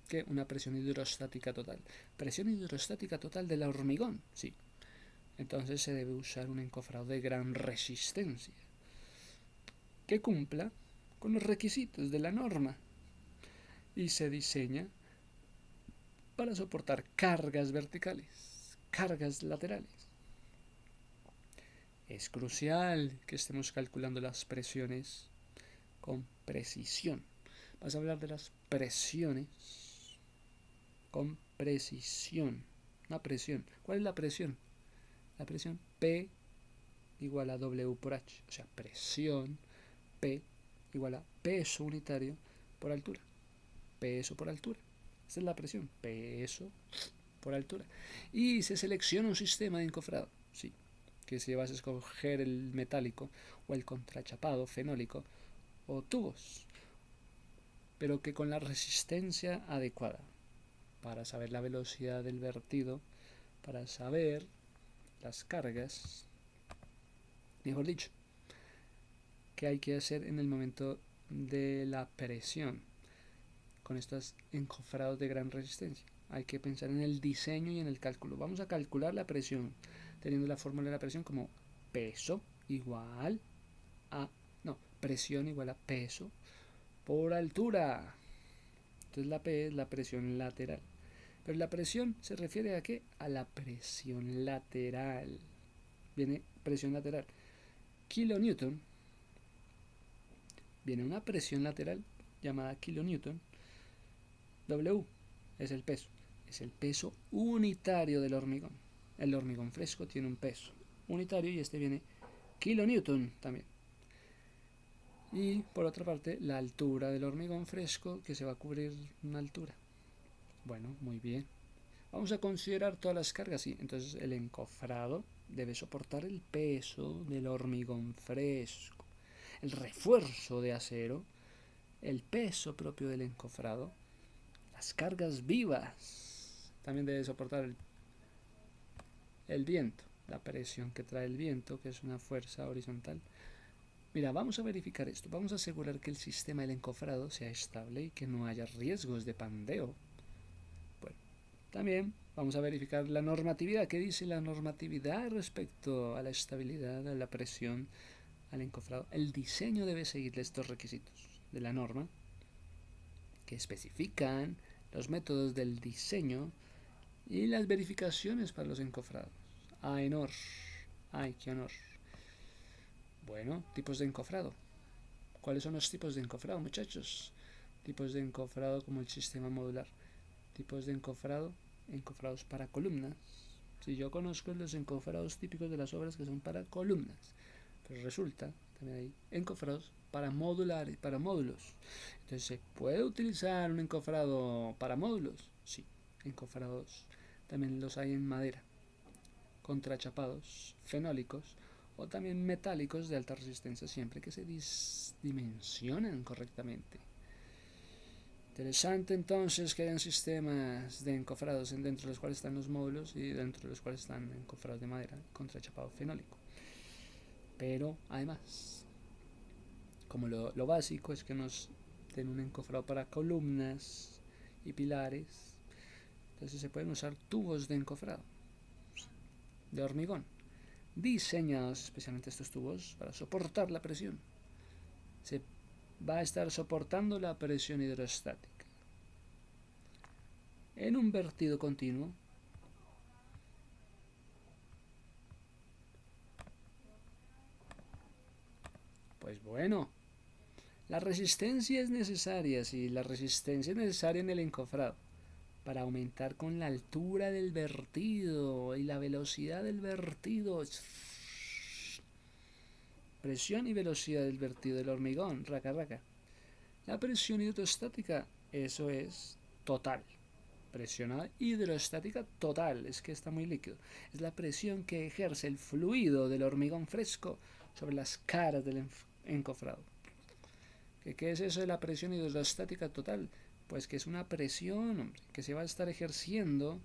Speaker 1: que una presión hidrostática total. Presión hidrostática total del hormigón, sí. Entonces se debe usar un encofrado de gran resistencia que cumpla con los requisitos de la norma y se diseña para soportar cargas verticales, cargas laterales. Es crucial que estemos calculando las presiones con precisión. Vamos a hablar de las presiones con precisión. Una presión. ¿Cuál es la presión? La presión P igual a W por H. O sea, presión P igual a peso unitario por altura. Peso por altura. Esa es la presión. Peso por altura. Y se selecciona un sistema de encofrado. Sí. Que si vas a escoger el metálico o el contrachapado fenólico o tubos. Pero que con la resistencia adecuada. Para saber la velocidad del vertido. Para saber las cargas. Mejor dicho, qué hay que hacer en el momento de la presión con estos encofrados de gran resistencia. Hay que pensar en el diseño y en el cálculo. Vamos a calcular la presión teniendo la fórmula de la presión como peso igual a presión igual a peso por altura. Entonces la P es la presión lateral. Pero la presión se refiere a ¿qué? A la presión lateral. Viene presión lateral. Kilonewton, viene una presión lateral llamada kilonewton. W es el peso unitario del hormigón. El hormigón fresco tiene un peso unitario y este viene kilonewton también. Y por otra parte, la altura del hormigón fresco, que se va a cubrir una altura. Bueno, muy bien. Vamos a considerar todas las cargas, sí. Entonces el encofrado debe soportar el peso del hormigón fresco, el refuerzo de acero, el peso propio del encofrado, las cargas vivas. También debe soportar el viento, la presión que trae el viento, que es una fuerza horizontal. Mira, vamos a verificar esto. Vamos a asegurar que el sistema del encofrado sea estable y que no haya riesgos de pandeo. Bueno, también vamos a verificar la normatividad. ¿Qué dice la normatividad respecto a la estabilidad, a la presión, al encofrado? El diseño debe seguir estos requisitos de la norma que especifican los métodos del diseño y las verificaciones para los encofrados. AENOR. ¡Ay, qué honor! Bueno, tipos de encofrado. ¿Cuáles son los tipos de encofrado, muchachos? Tipos de encofrado como el sistema modular. Tipos de encofrado, encofrados para columnas. Si yo conozco los encofrados típicos de las obras que son para columnas, pero resulta también hay encofrados para modular y para módulos. Entonces, ¿se puede utilizar un encofrado para módulos? Sí, encofrados también los hay en madera, contrachapados, fenólicos o también metálicos de alta resistencia siempre que se dimensionan correctamente. Interesante entonces que hayan sistemas de encofrados dentro de los cuales están los módulos y dentro de los cuales están encofrados de madera, contrachapado fenólico. Pero además, como lo básico es que nos den un encofrado para columnas y pilares, entonces se pueden usar tubos de encofrado de hormigón, diseñados especialmente estos tubos para soportar la presión. Se va a estar soportando la presión hidrostática. En un vertido continuo, Pues bueno, la resistencia es necesaria, sí, la resistencia es necesaria en el encofrado para aumentar con la altura del vertido y la velocidad del vertido. Presión y velocidad del vertido del hormigón, raca raca. La presión hidrostática, eso es total. Presión hidrostática total, es que está muy líquido. Es la presión que ejerce el fluido del hormigón fresco sobre las caras del encofrado. ¿Qué es eso de la presión hidrostática total? Pues que es una presión, hombre, que se va a estar ejerciendo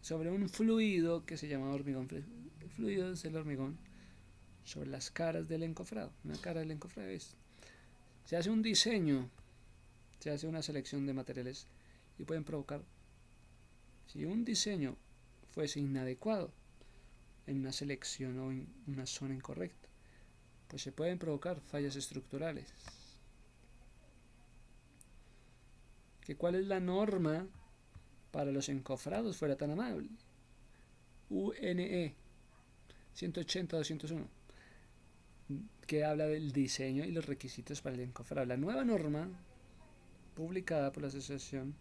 Speaker 1: sobre un fluido que se llama hormigón fresco. El fluido es el hormigón sobre las caras del encofrado. Una cara del encofrado es. Se hace un diseño, se hace una selección de materiales y pueden provocar, si un diseño fuese inadecuado en una selección o en una zona incorrecta, pues se pueden provocar fallas estructurales. ¿Cuál es la norma para los encofrados? Fuera tan amable. UNE 180-201, que habla del diseño y los requisitos para el encofrado. La nueva norma, publicada por la asociación,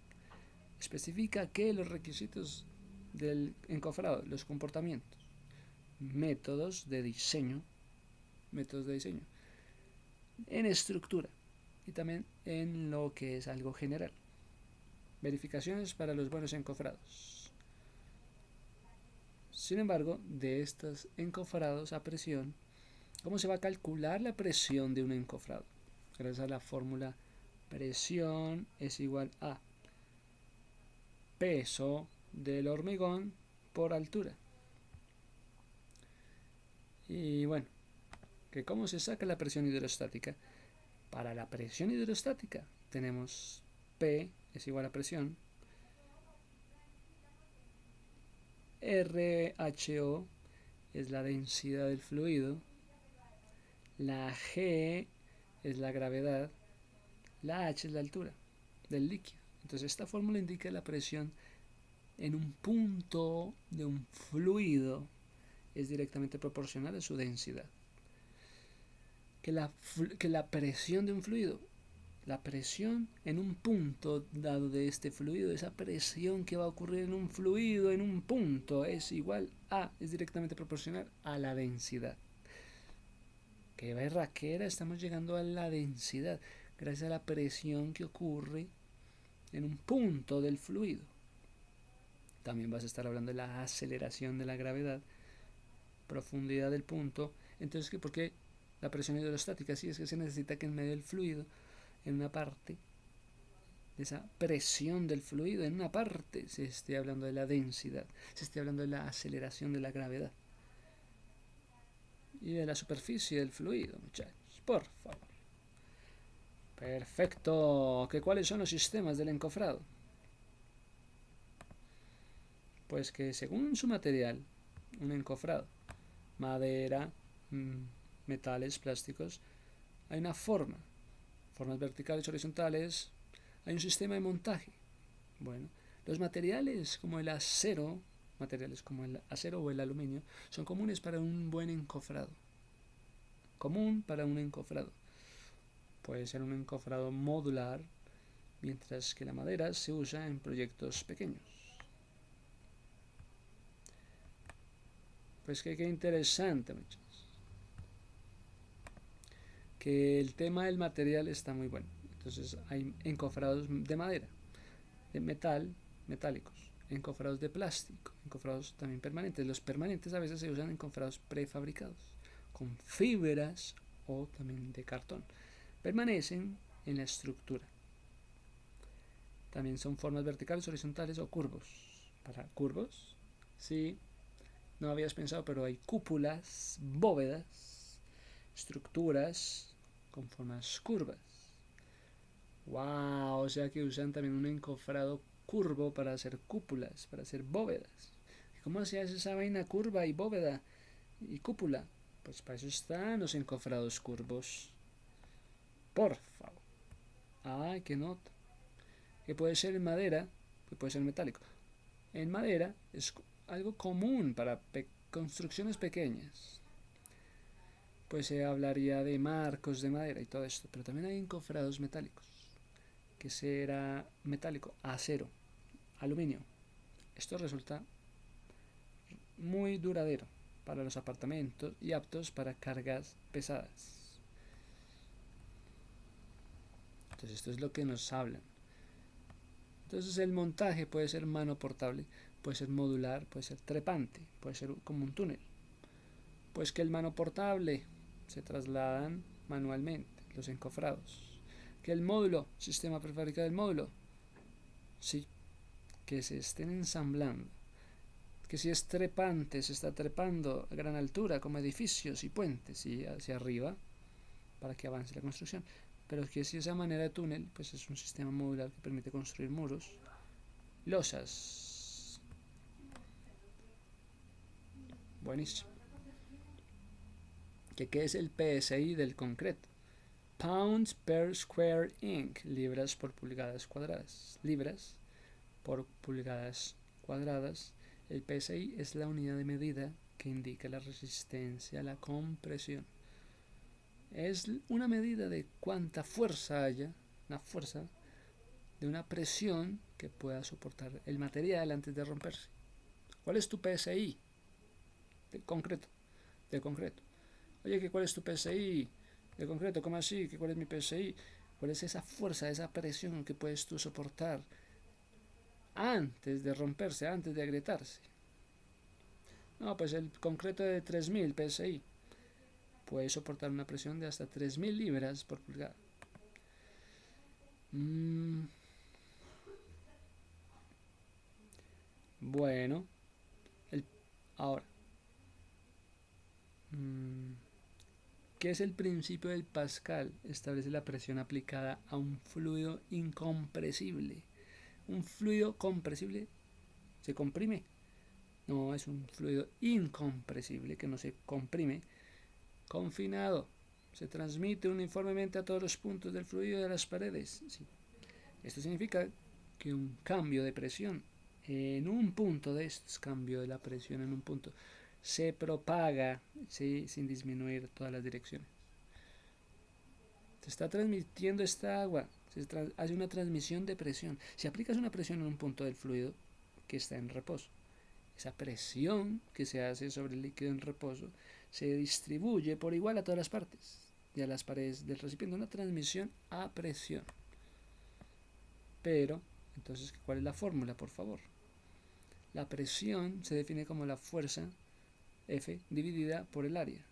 Speaker 1: especifica que los requisitos del encofrado, los comportamientos, métodos de diseño en estructura y también en lo que es algo general. Verificaciones para los buenos encofrados. Sin embargo, de estos encofrados a presión, ¿cómo se va a calcular la presión de un encofrado? Gracias a la fórmula presión es igual a peso del hormigón por altura. Y bueno, ¿cómo se saca la presión hidrostática? Para la presión hidrostática tenemos P es igual a presión, RHO es la densidad del fluido, la G es la gravedad, la H es la altura del líquido. Entonces esta fórmula indica la presión en un punto de un fluido es directamente proporcional a su densidad. Que la presión de un fluido, la presión en un punto dado de este fluido, esa presión que va a ocurrir en un fluido en un punto es directamente proporcional a la densidad. ¡Qué berraquera! Estamos llegando a la densidad gracias a la presión que ocurre en un punto del fluido. También vas a estar hablando de la aceleración de la gravedad, profundidad del punto. Entonces, ¿por qué la presión hidrostática? Sí, es que se necesita que en medio del fluido, en una parte de esa presión del fluido, en una parte se esté hablando de la densidad, se esté hablando de la aceleración de la gravedad y de la superficie del fluido, muchachos, por favor. Perfecto. ¿Cuáles son los sistemas del encofrado? Pues que según su material, un encofrado, madera, metales, plásticos, hay una formas verticales, horizontales, hay un sistema de montaje. Bueno, los materiales como el acero o el aluminio son comunes para un buen encofrado. Común para un encofrado. Puede ser un encofrado modular, mientras que la madera se usa en proyectos pequeños. Pues qué interesante, muchachos. Que el tema del material está muy bueno. Entonces hay encofrados de madera, de metal, metálicos, encofrados de plástico, encofrados también permanentes. Los permanentes a veces se usan encofrados prefabricados, con fibras o también de cartón. Permanecen en la estructura. También son formas verticales, horizontales o curvos. Para curvos, sí, no habías pensado, pero hay cúpulas, bóvedas, estructuras con formas curvas. ¡Wow! O sea que usan también un encofrado curvo para hacer cúpulas, para hacer bóvedas. ¿Cómo se hace esa vaina curva y bóveda y cúpula? Pues para eso están los encofrados curvos. Por favor. ¡Ay, qué nota! Que puede ser en madera, que puede ser metálico. En madera es algo común para construcciones pequeñas. pues se hablaría de marcos de madera y todo esto. Pero también hay encofrados metálicos, que será metálico, acero, aluminio. Esto resulta muy duradero para los apartamentos y aptos para cargas pesadas. Entonces esto es lo que nos hablan. Entonces el montaje puede ser mano portable, puede ser modular, puede ser trepante, puede ser como un túnel. Pues que el mano portable se trasladan manualmente, los encofrados. Que el módulo, sistema prefabricado del módulo, sí, que se estén ensamblando. Que si es trepante, se está trepando a gran altura, como edificios y puentes, y hacia arriba, para que avance la construcción. Pero que si esa manera de túnel, pues es un sistema modular que permite construir muros, losas. Buenísimo. ¿Qué es el PSI del concreto? Pounds per square inch, libras por pulgadas cuadradas. Libras por pulgadas cuadradas. El PSI es la unidad de medida que indica la resistencia a la compresión. Es una medida de cuánta fuerza haya, una fuerza de una presión que pueda soportar el material antes de romperse. ¿Cuál es tu PSI? De concreto. Oye, ¿cuál es tu PSI? De concreto, ¿cómo así? ¿Cuál es mi PSI? ¿Cuál es esa fuerza, esa presión que puedes tú soportar antes de romperse, antes de agrietarse? No, pues el concreto de 3000 PSI puede soportar una presión de hasta 3000 libras por pulgada. Bueno, ahora, ¿qué es el principio del Pascal? Establece la presión aplicada a un fluido incompresible. Un fluido compresible se comprime. No, es un fluido incompresible que no se comprime. Confinado. Se transmite uniformemente a todos los puntos del fluido de las paredes. Sí. Esto significa que un cambio de presión en un punto de estos, cambio de la presión en un punto, se propaga, ¿sí?, sin disminuir todas las direcciones. Se está transmitiendo esta agua, hace una transmisión de presión. Si aplicas una presión en un punto del fluido que está en reposo, esa presión que se hace sobre el líquido en reposo se distribuye por igual a todas las partes y a las paredes del recipiente, una transmisión a presión. Pero, entonces, ¿cuál es la fórmula, por favor? La presión se define como la fuerza F dividida por el área.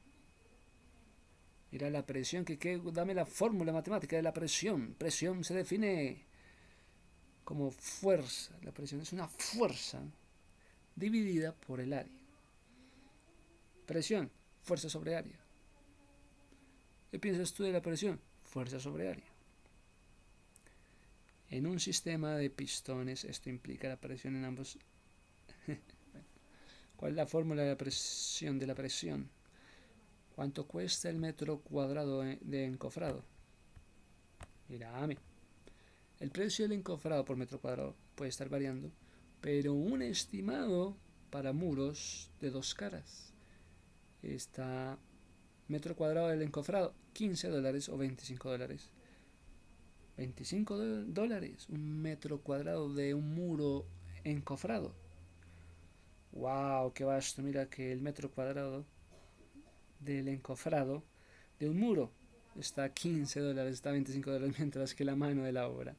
Speaker 1: Mira la presión, dame la fórmula matemática de la presión. Presión se define como fuerza. La presión es una fuerza dividida por el área. Presión, fuerza sobre área. ¿Qué piensas tú de la presión? Fuerza sobre área. En un sistema de pistones, esto implica la presión en ambos. ¿Cuál es la fórmula de la presión? ¿Cuánto cuesta el metro cuadrado de encofrado? Mírame. El precio del encofrado por metro cuadrado puede estar variando, pero un estimado para muros de 2 caras está metro cuadrado del encofrado, $15 o $25. $25, un metro cuadrado de un muro encofrado. ¡Wow! ¡Qué vasto! Mira que el metro cuadrado del encofrado de un muro está a $15, está a $25, mientras que la mano de la obra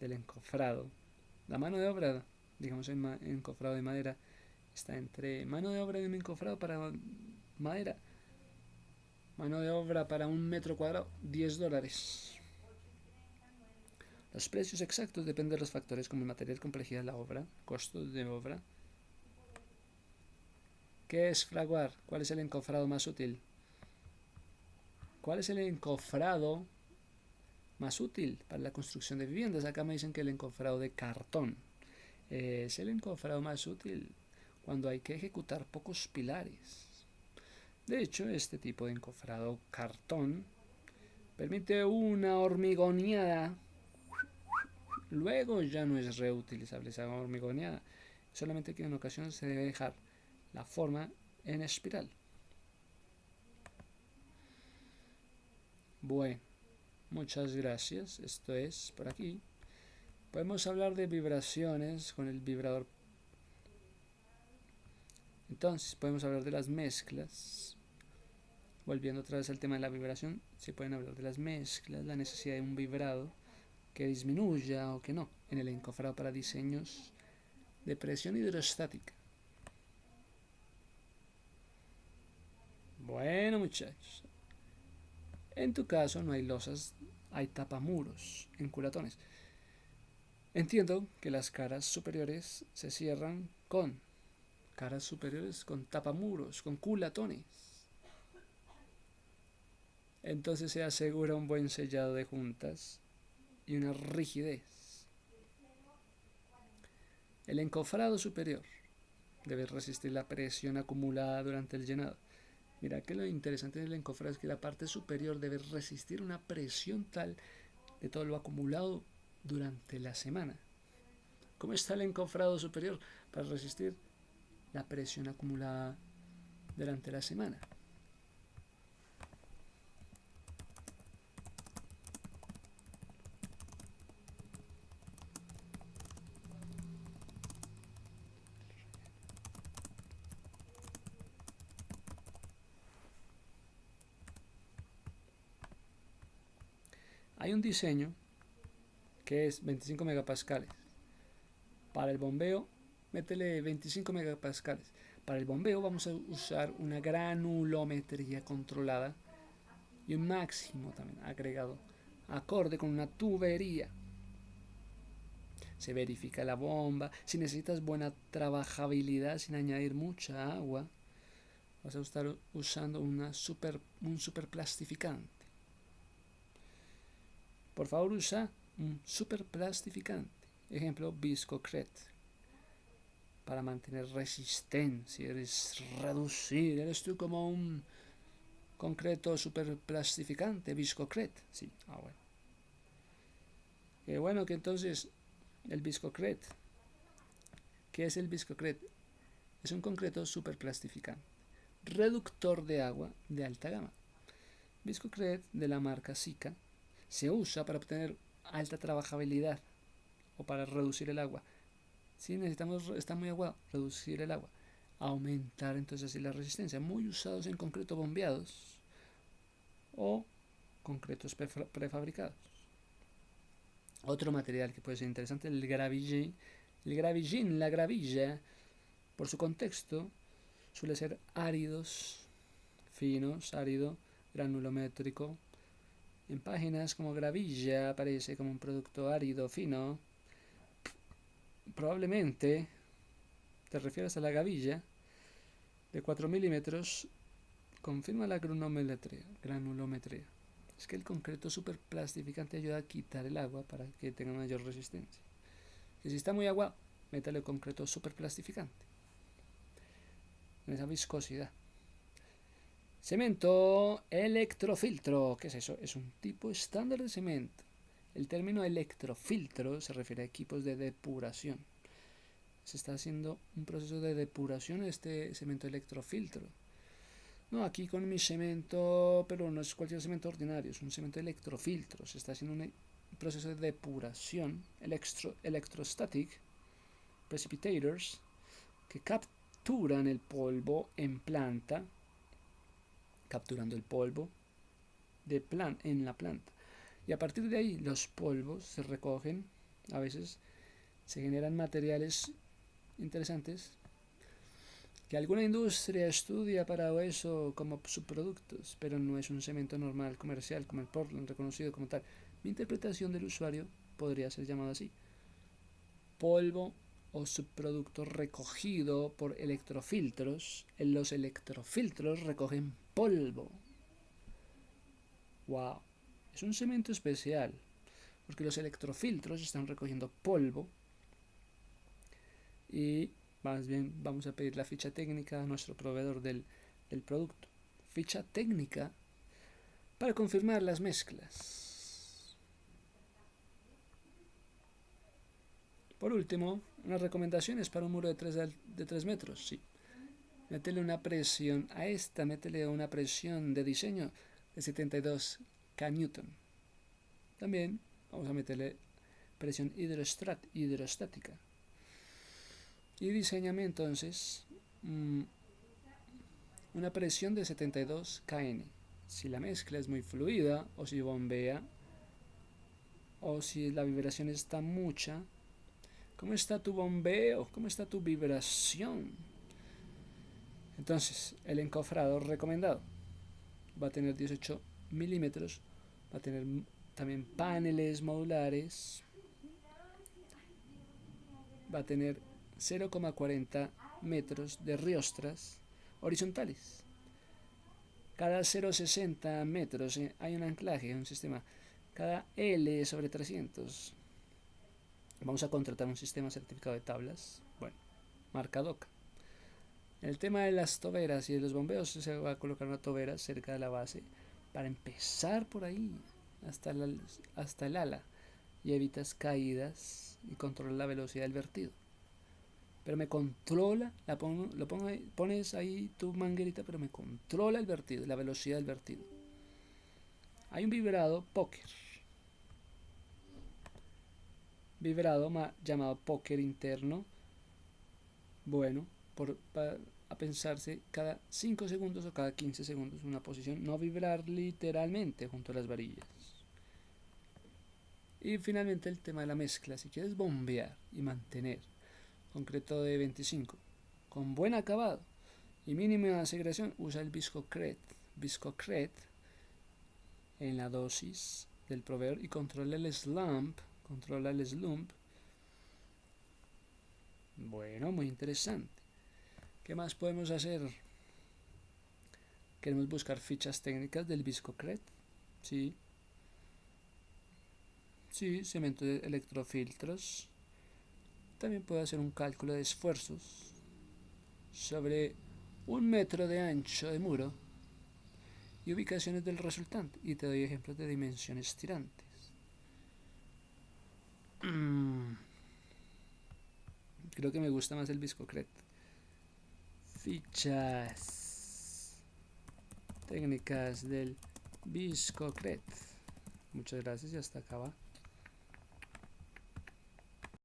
Speaker 1: del encofrado, la mano de obra, digamos en encofrado de madera, está entre mano de obra de un encofrado para madera, mano de obra para un metro cuadrado, $10. Los precios exactos dependen de los factores como el material, complejidad de la obra, costos de obra. ¿Qué es fraguar? ¿Cuál es el encofrado más útil? ¿Cuál es el encofrado más útil para la construcción de viviendas? Acá me dicen que el encofrado de cartón es el encofrado más útil cuando hay que ejecutar pocos pilares. De hecho, este tipo de encofrado cartón permite una hormigoneada. Luego ya no es reutilizable esa hormigoneada, solamente que en ocasiones se debe dejar la forma en espiral. Bueno, muchas gracias. Esto es por aquí. Podemos hablar de vibraciones con el vibrador. Entonces, podemos hablar de las mezclas. Volviendo otra vez al tema de la vibración, se pueden hablar de las mezclas, la necesidad de un vibrado que disminuya o que no en el encofrado para diseños de presión hidrostática. Bueno, muchachos, en tu caso no hay losas, hay tapamuros en culatones. Entiendo que las caras superiores se cierran con caras superiores, con tapamuros, con culatones. Entonces se asegura un buen sellado de juntas y una rigidez. El encofrado superior debe resistir la presión acumulada durante el llenado. Mira que lo interesante del encofrado es que la parte superior debe resistir una presión tal de todo lo acumulado durante la semana. ¿Cómo está el encofrado superior para resistir la presión acumulada durante la semana? Hay un diseño que es 25 megapascales. Para el bombeo, métele 25 megapascales. Para el bombeo vamos a usar una granulometría controlada y un máximo también agregado, acorde con una tubería. Se verifica la bomba. Si necesitas buena trabajabilidad sin añadir mucha agua, vas a estar usando un superplastificante. Por favor, usa un superplastificante. Ejemplo, Viscocret. Para mantener resistencia, reducir. Eres tú como un concreto superplastificante, Viscocret. Sí, bueno. Qué bueno que entonces el Viscocret. ¿Qué es el Viscocret? Es un concreto superplastificante, reductor de agua de alta gama. Viscocret de la marca Sika se usa para obtener alta trabajabilidad o para reducir el agua. Si necesitamos, está muy aguado, reducir el agua, aumentar entonces así la resistencia. Muy usados en concreto bombeados o concretos prefabricados. Otro material que puede ser interesante, el gravillín. El gravillín, la gravilla, por su contexto, suele ser áridos, finos, árido, granulométrico. En páginas como gravilla aparece como un producto árido, fino. Probablemente te refieres a la gavilla de 4 milímetros. Confirma la granulometría. Es que el concreto superplastificante ayuda a quitar el agua para que tenga mayor resistencia. Que si está muy agua, métale concreto superplastificante. En esa viscosidad. Cemento electrofiltro. ¿Qué es eso? Es un tipo estándar de cemento. El término electrofiltro se refiere a equipos de depuración. Se está haciendo un proceso de depuración de este cemento electrofiltro. No, aquí con mi cemento, pero no es cualquier cemento ordinario, es un cemento electrofiltro. Se está haciendo un proceso de depuración, electrostatic precipitators, que capturan el polvo en planta, capturando el polvo en la planta. Y a partir de ahí los polvos se recogen, a veces se generan materiales interesantes que alguna industria estudia para eso como subproductos, pero no es un cemento normal comercial como el Portland reconocido como tal. Mi interpretación del usuario podría ser llamado así: polvo o subproducto recogido por electrofiltros. Los electrofiltros recogen polvo. Wow, es un cemento especial porque los electrofiltros están recogiendo polvo y más bien vamos a pedir la ficha técnica a nuestro proveedor del producto. Ficha técnica para confirmar las mezclas. Por último, unas recomendaciones para un muro de 3 metros. Sí. Métele una presión a esta, métele una presión de diseño de 72 kN. También vamos a meterle presión hidrostática. Y diseñame entonces una presión de 72 kN. Si la mezcla es muy fluida o si bombea o si la vibración está mucha, ¿cómo está tu bombeo? ¿Cómo está tu vibración? Entonces, el encofrado recomendado va a tener 18 milímetros, va a tener también paneles modulares, va a tener 0,40 metros de riostras horizontales. Cada 0,60 metros hay un anclaje, un sistema. Cada L sobre 300. Vamos a contratar un sistema certificado de tablas. Bueno, marca DOCA. En el tema de las toberas y de los bombeos se va a colocar una tobera cerca de la base para empezar por ahí hasta el ala y evitas caídas y controla la velocidad del vertido. Pero me controla, pones ahí tu manguerita, pero me controla el vertido, la velocidad del vertido. Hay un vibrado llamado póker interno. Bueno, a pensarse cada 5 segundos o cada 15 segundos una posición, no vibrar literalmente junto a las varillas. Y finalmente el tema de la mezcla, si quieres bombear y mantener concreto de 25 con buen acabado y mínima segregación, usa el Viscocret en la dosis del proveedor y controla el slump. Bueno, muy interesante. ¿Qué más podemos hacer? Queremos buscar fichas técnicas del Viscocret. Sí, cemento de electrofiltros. También puedo hacer un cálculo de esfuerzos sobre 1 metro de ancho de muro y ubicaciones del resultante. Y te doy ejemplos de dimensiones tirantes. Creo que me gusta más el Viscocret. Fichas técnicas del Viscocret. Muchas gracias y hasta acá va.